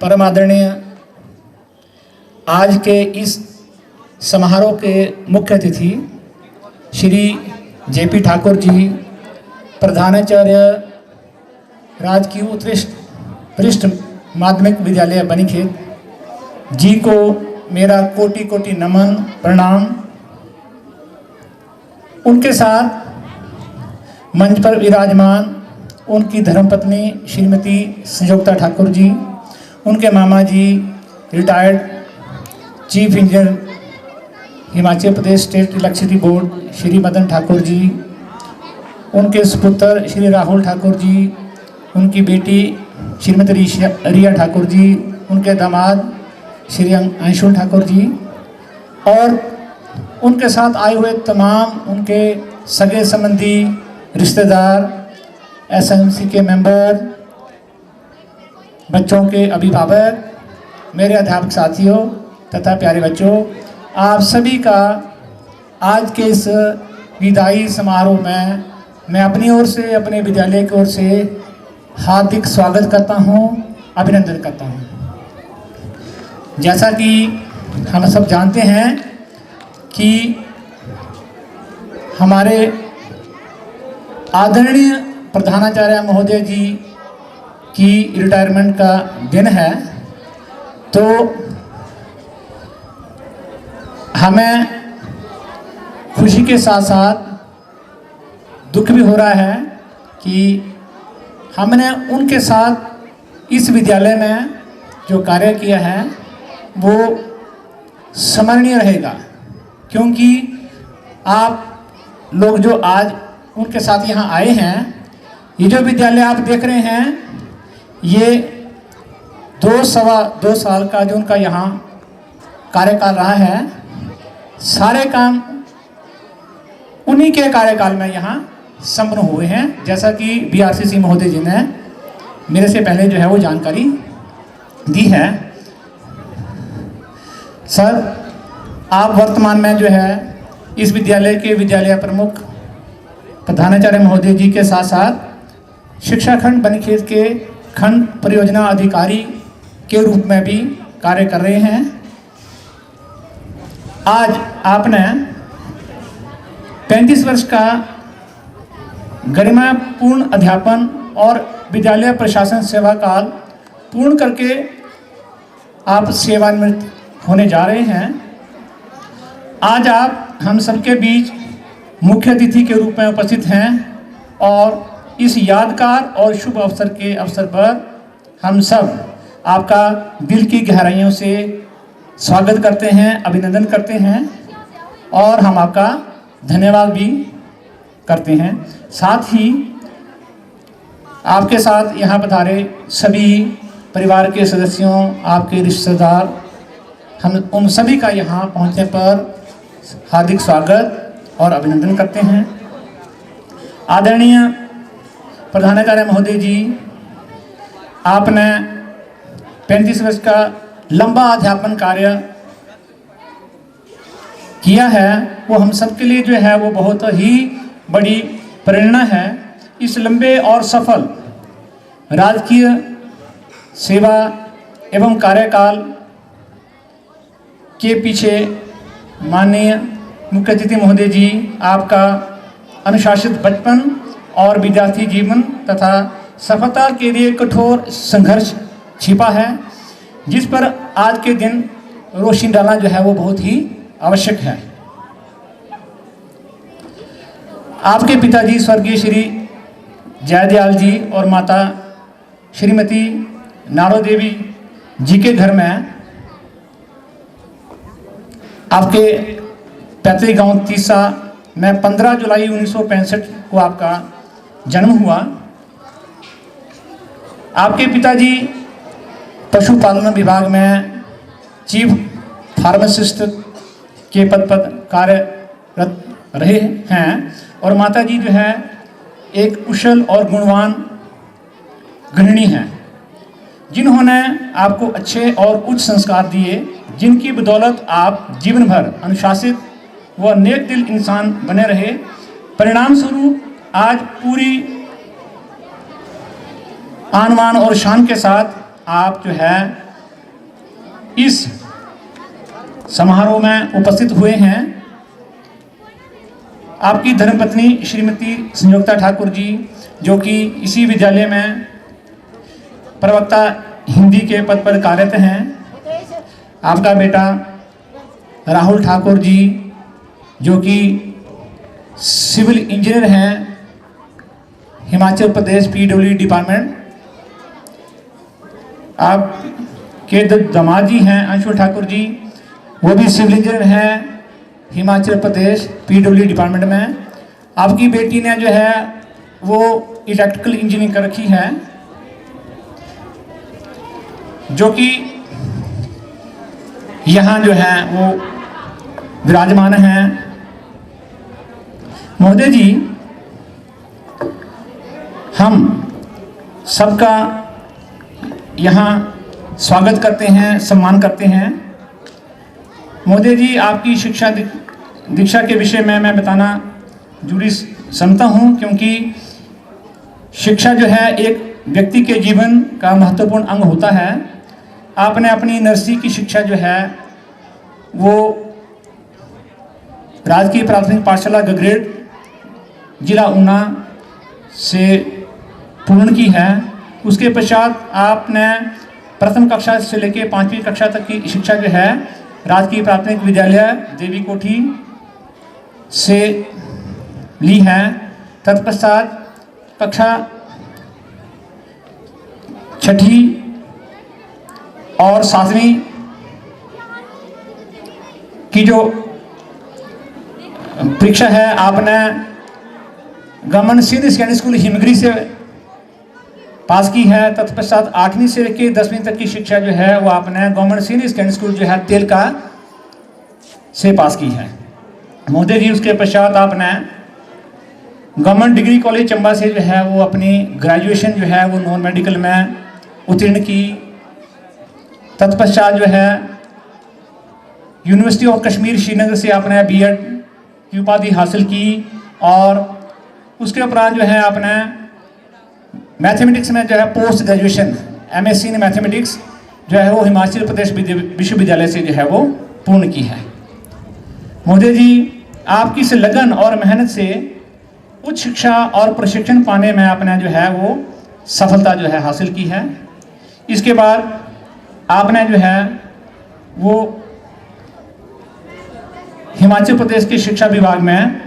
परम आदरणीय, आज के इस समारोह के मुख्य अतिथि श्री जेपी ठाकुर जी, प्रधानाचार्य राजकीय उत्कृष्ट वरिष्ठ माध्यमिक विद्यालय बनीखेत जी को मेरा कोटि कोटि नमन प्रणाम। उनके साथ मंच पर विराजमान उनकी धर्मपत्नी श्रीमती संयुक्ता ठाकुर जी, उनके मामा जी retired chief engineer Himachal Pradesh state electricity board Shri Madan Thakur ji, उनके सुपुत्र श्री राहुल ठाकुर जी, उनकी बेटी श्रीमती रिया ठाकुर जी, उनके दामाद श्री अंशुल ठाकुर जी और उनके साथ आए हुए तमाम उनके सगे संबंधी, रिश्तेदार, एसएमसी के मेंबर, बच्चों के अभिभावक, मेरे अध्यापक साथियों तथा प्यारे बच्चों, आप सभी का आज के इस विदाई समारोह में मैं अपनी ओर से, अपने विद्यालय की ओर से हार्दिक स्वागत करता हूं, अभिनंदन करता हूं। जैसा कि हम सब जानते हैं कि हमारे आदरणीय प्रधानाचार्य महोदय जी की रिटायरमेंट का दिन है, तो हमें खुशी के साथ साथ दुख भी हो रहा है कि हमने उनके साथ इस विद्यालय में जो कार्य किया है वो स्मरणीय रहेगा, क्योंकि आप लोग जो आज उनके साथ यहाँ आए हैं, ये जो विद्यालय आप देख रहे हैं, ये 2 साल का जो उनका यहाँ कार्यकाल रहा है, सारे काम उन्हीं के कार्यकाल में यहाँ संपन्न हुए हैं, जैसा कि बीआरसीसी महोदय जी ने मेरे से पहले जो है वो जानकारी दी है। सर, आप वर्तमान में जो है इस विद्यालय के विद्यालय प्रमुख प्रधानाचार्य महोदय जी के साथ साथ शिक्षा खंड बनीखेत के खंड परियोजना अधिकारी के रूप में भी कार्य कर रहे हैं। आज आपने 35 वर्ष का गरिमापूर्ण अध्यापन और विद्यालय प्रशासन सेवा काल पूर्ण करके आप सेवानिवृत्त होने जा रहे हैं। आज आप हम सबके बीच मुख्य अतिथि के रूप में उपस्थित हैं और इस यादगार और शुभ अवसर पर हम सब आपका दिल की गहराइयों से स्वागत करते हैं, अभिनंदन करते हैं और हम आपका धन्यवाद भी करते हैं। साथ ही आपके साथ यहाँ पधारे सभी परिवार के सदस्यों, आपके रिश्तेदार, हम उन सभी का यहाँ पहुँचने पर हार्दिक स्वागत और अभिनंदन करते हैं। आदरणीय प्रधानाचार्य महोदय जी, आपने 35 वर्ष का लंबा अध्यापन कार्य किया है, वो हम सबके लिए जो है वो बहुत ही बड़ी प्रेरणा है। इस लंबे और सफल राजकीय सेवा एवं कार्यकाल के पीछे माननीय मुख्य अतिथि महोदय जी, आपका अनुशासित बचपन और विद्यार्थी जीवन तथा सफलता के लिए कठोर संघर्ष छिपा है, जिस पर आज के दिन रोशनी डालना जो है वो बहुत ही आवश्यक है। आपके पिताजी स्वर्गीय श्री जयदयाल जी और माता श्रीमती नारो देवी जी के घर में आपके पैतृक गांव तीसा में 15 जुलाई 1965 को आपका जन्म हुआ। आपके पिताजी पशुपालन विभाग में चीफ फार्मासिस्ट के पद पर कार्यरत रहे हैं और माताजी जो है एक कुशल और गुणवान गृहिणी हैं, जिन्होंने आपको अच्छे और उच्च संस्कार दिए, जिनकी बदौलत आप जीवन भर अनुशासित व नेक दिल इंसान बने रहे। परिणाम स्वरूप आज पूरी आन बान और शान के साथ आप जो है इस समारोह में उपस्थित हुए हैं। आपकी धर्मपत्नी श्रीमती संयुक्ता ठाकुर जी, जो कि इसी विद्यालय में प्रवक्ता हिंदी के पद पर कार्यरत हैं। आपका बेटा राहुल ठाकुर जी, जो कि सिविल इंजीनियर हैं हिमाचल प्रदेश PWD डिपार्टमेंट। आपके दामाद जी हैं अंशु ठाकुर जी, वो भी सिविल इंजीनियर हैं हिमाचल प्रदेश PWD डिपार्टमेंट में। आपकी बेटी ने जो है वो इलेक्ट्रिकल इंजीनियरिंग कर रखी है, जो कि यहाँ जो है वो विराजमान हैं। महोदय जी, हम सबका यहाँ स्वागत करते हैं, सम्मान करते हैं। महोदय जी, आपकी शिक्षा दीक्षा के विषय में मैं बताना जरूरी समझता हूँ, क्योंकि शिक्षा जो है एक व्यक्ति के जीवन का महत्वपूर्ण अंग होता है। आपने अपनी नर्सरी की शिक्षा जो है वो राजकीय प्राथमिक पाठशाला गगरेट जिला ऊना से पूर्ण की है। उसके पश्चात आपने प्रथम कक्षा से लेकर 5वीं कक्षा तक की शिक्षा जो है राजकीय प्राथमिक विद्यालय देवी कोठी से ली है। तत्पश्चात कक्षा 6ठी और 7वीं की जो परीक्षा है आपने government senior secondary school Himgiri से पास की है। तत्पश्चात 8वीं से लेकर 10वीं तक की शिक्षा जो है वो आपने गवर्नमेंट सीनियर सेकेंडरी स्कूल जो है तेलका से पास की है। महोदय जी, उसके पश्चात आपने गवर्नमेंट डिग्री कॉलेज चंबा से जो है वो अपनी ग्रेजुएशन जो है वो नॉन मेडिकल में उत्तीर्ण की। तत्पश्चात जो है यूनिवर्सिटी ऑफ कश्मीर श्रीनगर से आपने B.Ed की उपाधि हासिल की, और उसके उपरांत जो है आपने मैथमेटिक्स में जो है post graduation MSc in mathematics जो है वो हिमाचल प्रदेश विश्वविद्यालय से जो है वो पूर्ण की है। महोदय जी, आपकी इस लगन और मेहनत से उच्च शिक्षा और प्रशिक्षण पाने में आपने जो है वो सफलता जो है हासिल की है। इसके बाद आपने जो है वो हिमाचल प्रदेश के शिक्षा विभाग में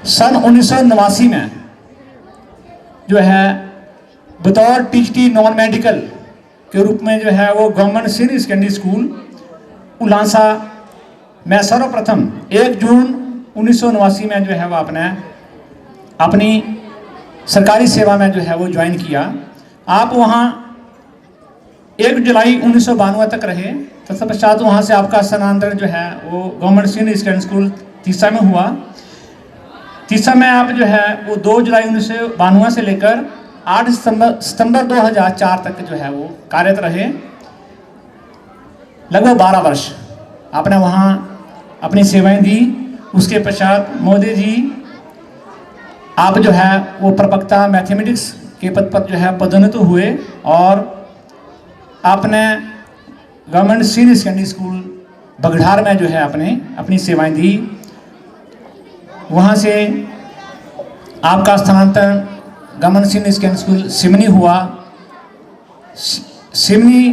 सन 1989 में जो है बतौर TGT नॉन मेडिकल के रूप में जो है वो गवर्नमेंट सीनियर सेकेंडरी स्कूल उलांसा में सर्वप्रथम 1 जून 1989 में जो है वो आपने अपनी सरकारी सेवा में जो है वो ज्वाइन किया। आप वहाँ 1 जुलाई 1992 तक रहे। तत्पश्चात वहाँ से आपका स्थानांतरण जो है वो government senior secondary school Tisa में हुआ। तीसा में आप जो है वो 2 जुलाई 1992 से लेकर 8 सितंबर 2004 तक जो है वो कार्यरत रहे। लगभग 12 वर्ष आपने वहाँ अपनी सेवाएं दी। उसके पश्चात महोदय जी, आप जो है वो प्रवक्ता मैथमेटिक्स के पद पर जो है पदोन्नत हुए, और आपने गवर्नमेंट सीनियर सेकेंडरी स्कूल बगढ़ार में जो है आपने अपनी सेवाएं दी। वहाँ से आपका स्थानांतरण गवर्नमेंट सीनियर सेकेंडरी स्कूल सिमनी हुआ। सिमनी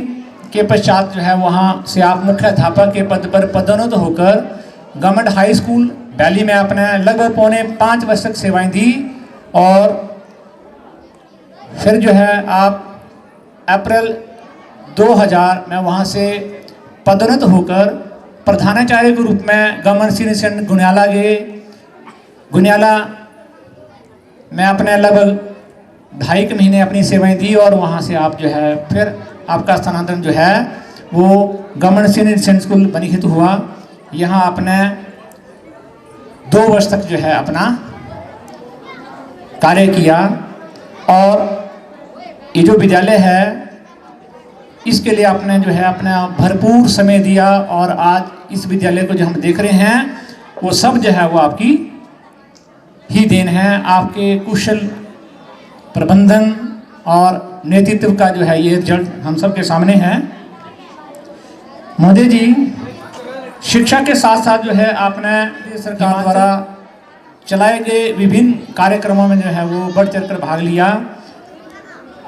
के पश्चात जो है वहाँ से आप मुख्य अध्यापक के पद पर पदोन्नत होकर गवर्नमेंट हाई स्कूल वैली में आपने लगभग 5.5 वर्ष तक सेवाएं दी, और फिर जो है आप अप्रैल 2000 में वहाँ से पदोन्नत होकर प्रधानाचार्य के रूप में गवर्नमेंट सीनियर सेकेंडरी गुनियाला गए। गुनियाला में आपने लगभग 2.5 महीने अपनी सेवाएं दी, और वहाँ से आप जो है फिर आपका स्थानांतरण जो है वो गवर्नमेंट सीनियर सेकेंडरी स्कूल बनीहित हुआ। यहाँ आपने 2 वर्ष तक जो है अपना कार्य किया, और ये जो विद्यालय है इसके लिए आपने जो है अपना भरपूर समय दिया, और आज इस विद्यालय को जो हम देख रहे हैं वो सब जो है वो आपकी ही देन है। आपके कुशल प्रबंधन और नेतृत्व का जो है ये रिजल्ट हम सब के सामने है। मोदी जी, शिक्षा के साथ साथ जो है आपने सरकार द्वारा चलाए गए विभिन्न कार्यक्रमों में जो है वो बढ़ चढ़कर भाग लिया।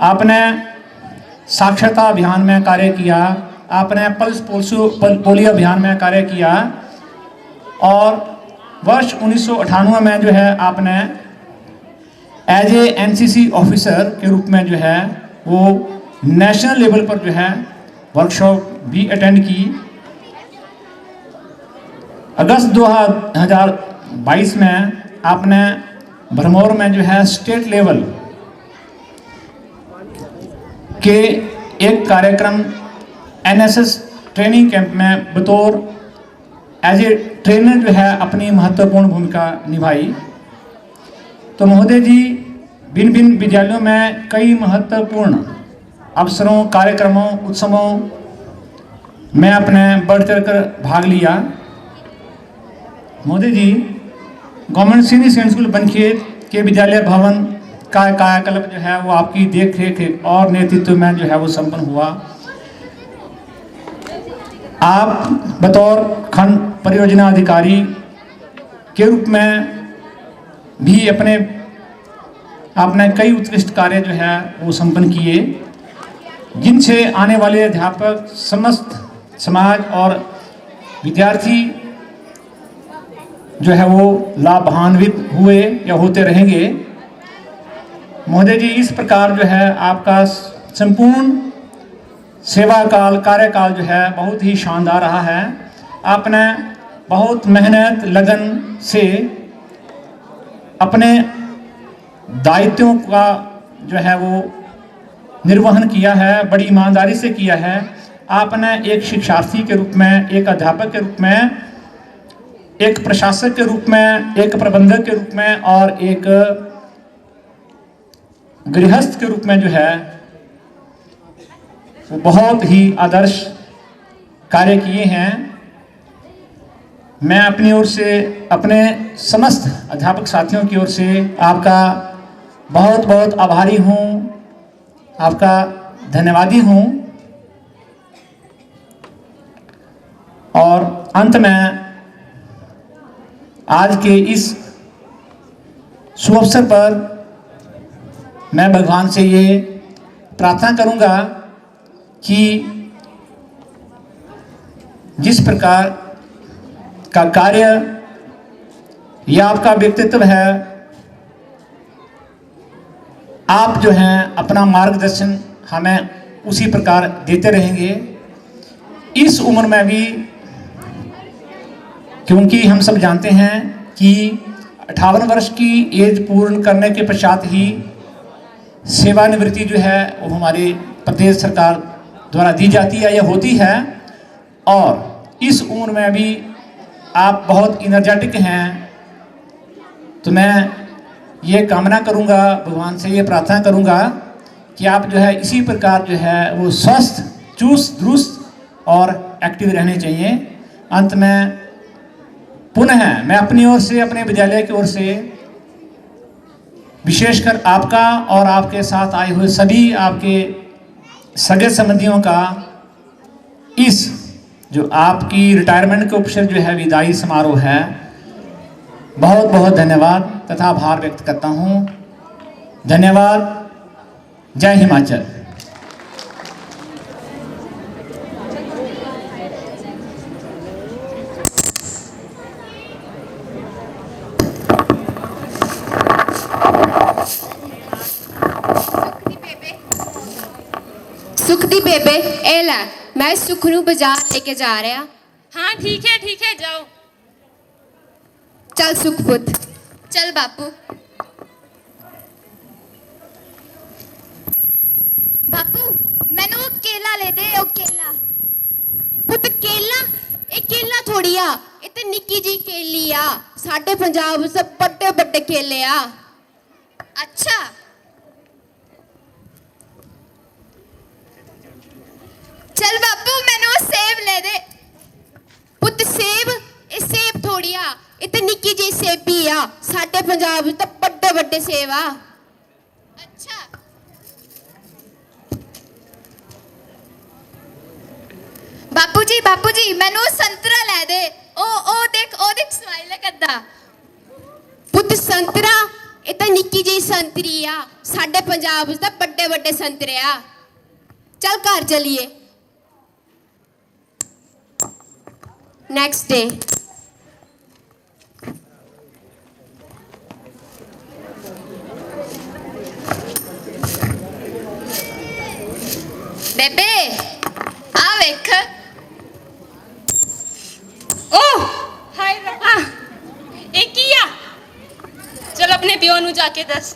आपने साक्षरता अभियान में कार्य किया, आपने पल्स पोलियो अभियान में कार्य किया, और वर्ष 1998 में जो है आपने एज ए एनसीसी ऑफिसर के रूप में जो है वो नेशनल लेवल पर जो है वर्कशॉप भी अटेंड की। अगस्त 2022 में आपने भरमौर में जो है स्टेट लेवल के एक कार्यक्रम एनएसएस ट्रेनिंग कैंप में बतौर एज ए ट्रेनर जो है अपनी महत्वपूर्ण भूमिका निभाई। तो महोदय जी, भिन्न भिन्न विद्यालयों में कई महत्वपूर्ण अवसरों, कार्यक्रमों, उत्सवों में आपने बढ़ चढ़ कर भाग लिया। महोदय जी, गवर्नमेंट सीनियर सेकेंडरी स्कूल बनखेत के विद्यालय भवन का कायाकल्प जो है वो आपकी देख रेख और नेतृत्व में जो है वो संपन्न हुआ। आप बतौर खंड परियोजना अधिकारी के रूप में भी आपने कई उत्कृष्ट कार्य जो है वो संपन्न किए, जिनसे आने वाले अध्यापक, समस्त समाज और विद्यार्थी जो है वो लाभान्वित हुए या होते रहेंगे। महोदय जी, इस प्रकार जो है आपका संपूर्ण सेवा काल, कार्यकाल जो है बहुत ही शानदार रहा है। आपने बहुत मेहनत, लगन से अपने दायित्वों का जो है वो निर्वहन किया है, बड़ी ईमानदारी से किया है। आपने एक शिक्षार्थी के रूप में, एक अध्यापक के रूप में, एक प्रशासक के रूप में, एक प्रबंधक के रूप में और एक गृहस्थ के रूप में जो है वो बहुत ही आदर्श कार्य किए हैं। मैं अपनी ओर से, अपने समस्त अध्यापक साथियों की ओर से आपका बहुत बहुत आभारी हूँ, आपका धन्यवादी हूँ। और अंत में आज के इस शुभ अवसर पर मैं भगवान से ये प्रार्थना करूंगा कि जिस प्रकार का कार्य या आपका व्यक्तित्व है, आप जो हैं अपना मार्गदर्शन हमें उसी प्रकार देते रहेंगे। इस उम्र में भी, क्योंकि हम सब जानते हैं कि 58 वर्ष की एज पूर्ण करने के पश्चात ही सेवानिवृत्ति जो है वो हमारी प्रदेश सरकार द्वारा दी जाती है या होती है। और इस उम्र में भी आप बहुत इनर्जेटिक हैं। तो मैं ये कामना करूंगा, भगवान से ये प्रार्थना करूंगा कि आप जो है इसी प्रकार जो है वो स्वस्थ, चुस्त दुरुस्त और एक्टिव रहने चाहिए। अंत में पुनः मैं अपनी ओर से, अपने विद्यालय की ओर से, विशेषकर आपका और आपके साथ आए हुए सभी आपके सगे संबंधियों का इस जो आपकी रिटायरमेंट के उपसर जो है विदाई समारोह है, बहुत बहुत धन्यवाद तथा आभार व्यक्त करता हूँ। धन्यवाद। जय हिमाचल। सुखदी बेबे ए लै, मैं सुख नू बाजार लेके जा रहा। हाँ ठीक है जाओ। चल सुख पुत। चल बापू। बापू मैनू केला ले दे। ओ केला पुत, केला ए केला थोड़ी आ, ये तो निक्की जी केली आ। साडे पंजाब से बड़े बड़े केले आ। अच्छा चल बापू मैनू सेब ले दे। पुत सेब, ये सेब थोड़ी आ, ये तो निक्की जी सेबी आ। साडे पंजाब तो बड़े बड़े सेब आ। अच्छा बापू जी मैनू संतरा ले दे। ओ देख स्माइल करदा। पुत संतरा, ये तो निक्की जी संतरी आ। साडे पंजाब तो बड़े बड़े संतरे आ। चल घर चलिए। Next day. बेबे आ वेख ओ हाय रब्बा ए किया चल अपने प्यो नु जाके दस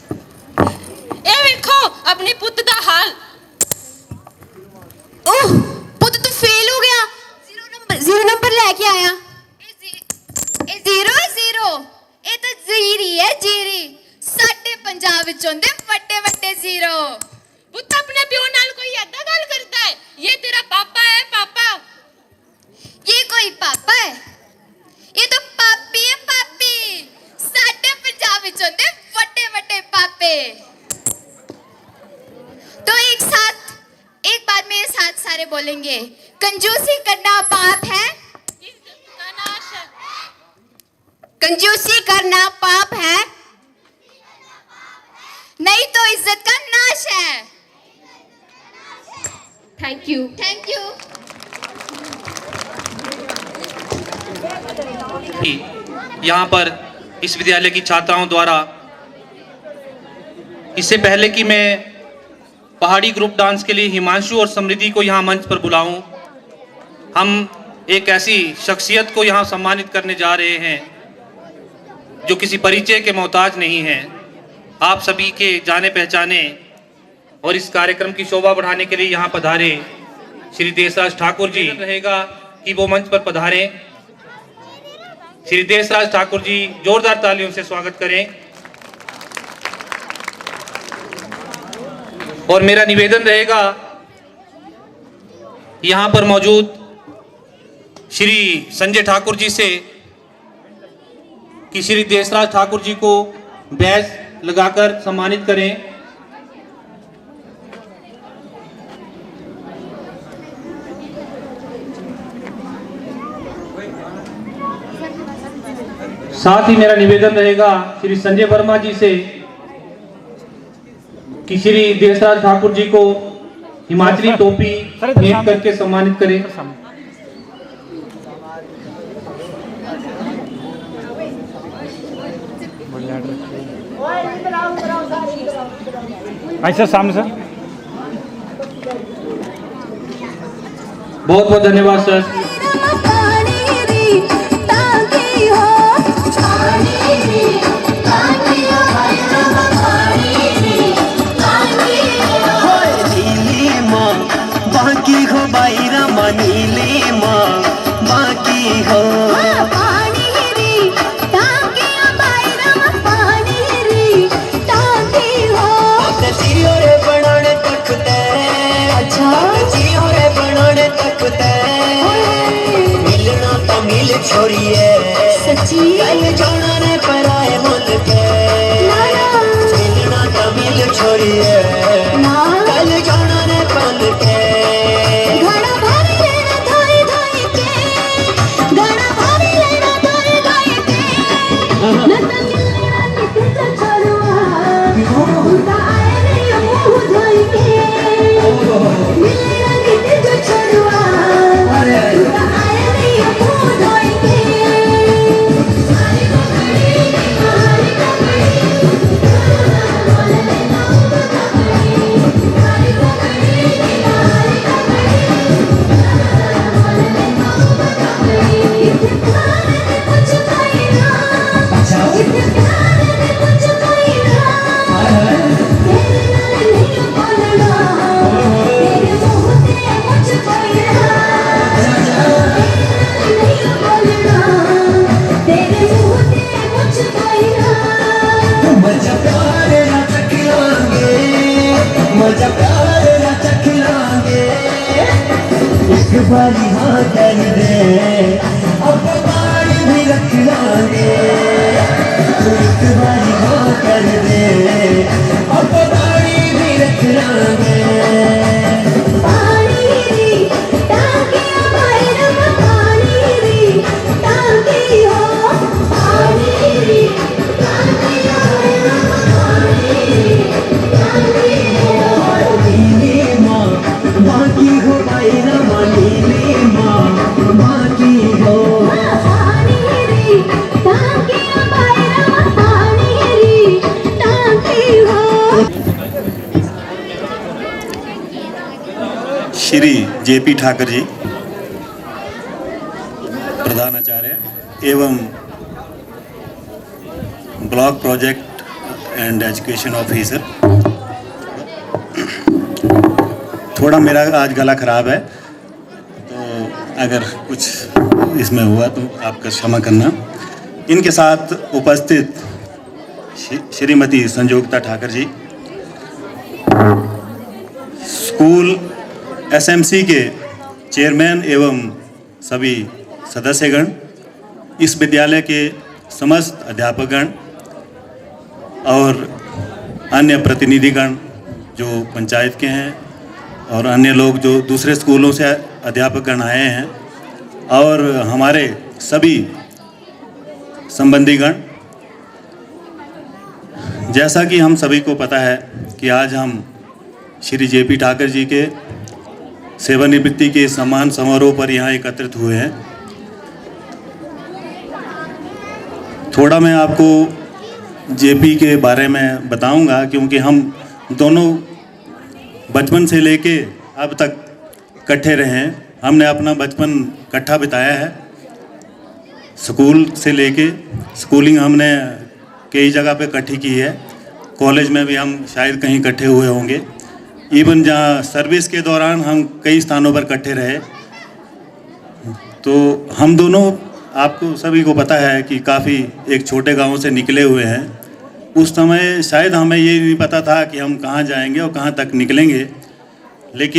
ए वेखो अपने पुੱਤ ਦਾ हाल ओह पुੱਤ तू फेल हो गया जीरो नंबर लेके आया ए जीरो ए तो जीरी है जीरी साडे पंजाब विच होंदे वड्डे वड्डे जीरो पुੱਤ अपने प्यो नाल कोई ऐदा गल करता है ये तेरा पापा है पापा ये कोई पापा है ये तो पापी है पापी साडे पंजाब विच होंदे वड्डे वड्डे पापे तो एक बार मेरे साथ सारे बोलेंगे कंजूसी करना पाप है कंजूसी करना पाप है नहीं तो इज्जत का नाश है थैंक यू यहाँ पर इस विद्यालय की छात्राओं द्वारा इससे पहले कि मैं पहाड़ी ग्रुप डांस के लिए हिमांशु और समृद्धि को यहाँ मंच पर बुलाऊं, हम एक ऐसी शख्सियत को यहाँ सम्मानित करने जा रहे हैं जो किसी परिचय के मोहताज नहीं है। आप सभी के जाने पहचाने और इस कार्यक्रम की शोभा बढ़ाने के लिए यहाँ पधारे श्री देशराज ठाकुर जी रहेगा कि वो मंच पर पधारें। श्री देशराज ठाकुर जी जोरदार तालियों से स्वागत करें। और मेरा निवेदन रहेगा यहाँ पर मौजूद श्री संजय ठाकुर जी से कि श्री देशराज ठाकुर जी को बैज लगाकर सम्मानित करें। साथ ही मेरा निवेदन रहेगा श्री संजय वर्मा जी से कि श्री देशराज ठाकुर जी को हिमाचली टोपी भेंट करके सम्मानित करें। ऐसा सामने सर बहुत बहुत धन्यवाद सर। बाकी हो बाईरा नीले माँ बाकी हो मिलना तो मिल छोड़िए सच्ची जाना ने पराए मुल्क मिलना तो मिल छोड़िए कल जाना ने पल के बारी हाँ कर दे अब बारी भी रख लांगे एक बारी हाँ कर दे अब बारी भी रख लांगे बाकी हो बाईरा नीले माँ बाकी हो श्री जेपी ठाकर जी, प्रधानाचार्य एवं block project and education officer. थोड़ा मेरा आज गला खराब है, तो अगर कुछ इसमें हुआ तो आपका क्षमा करना। इनके साथ उपस्थित श्रीमती संजोक्ता ठाकर जी, स्कूल एसएमसी के चेयरमैन एवं सभी सदस्यगण, इस विद्यालय के समस्त अध्यापकगण और अन्य प्रतिनिधिगण जो पंचायत के हैं और अन्य लोग जो दूसरे स्कूलों से अध्यापकगण आए हैं, और हमारे सभी संबंधीगण। जैसा कि हम सभी को पता है कि आज हम श्री जेपी ठाकर जी के सेवानिवृत्ति के सम्मान समारोह पर यहाँ एकत्रित हुए हैं। थोड़ा मैं आपको जेपी के बारे में बताऊंगा, क्योंकि हम दोनों बचपन से लेके अब तक इकट्ठे रहे हैं। हमने अपना बचपन इकट्ठा बिताया है। स्कूल से लेके स्कूलिंग हमने कई जगह पे इकट्ठी की है। कॉलेज में भी हम शायद कहीं इकट्ठे हुए होंगे। इवन जहाँ सर्विस के दौरान हम कई स्थानों पर इकट्ठे रहे। तो हम दोनों, आपको सभी को पता है कि काफ़ी एक छोटे गांव से निकले हुए हैं। उस समय शायद हमें ये नहीं पता था कि हम कहाँ जाएंगे और कहाँ तक निकलेंगे, लेकिन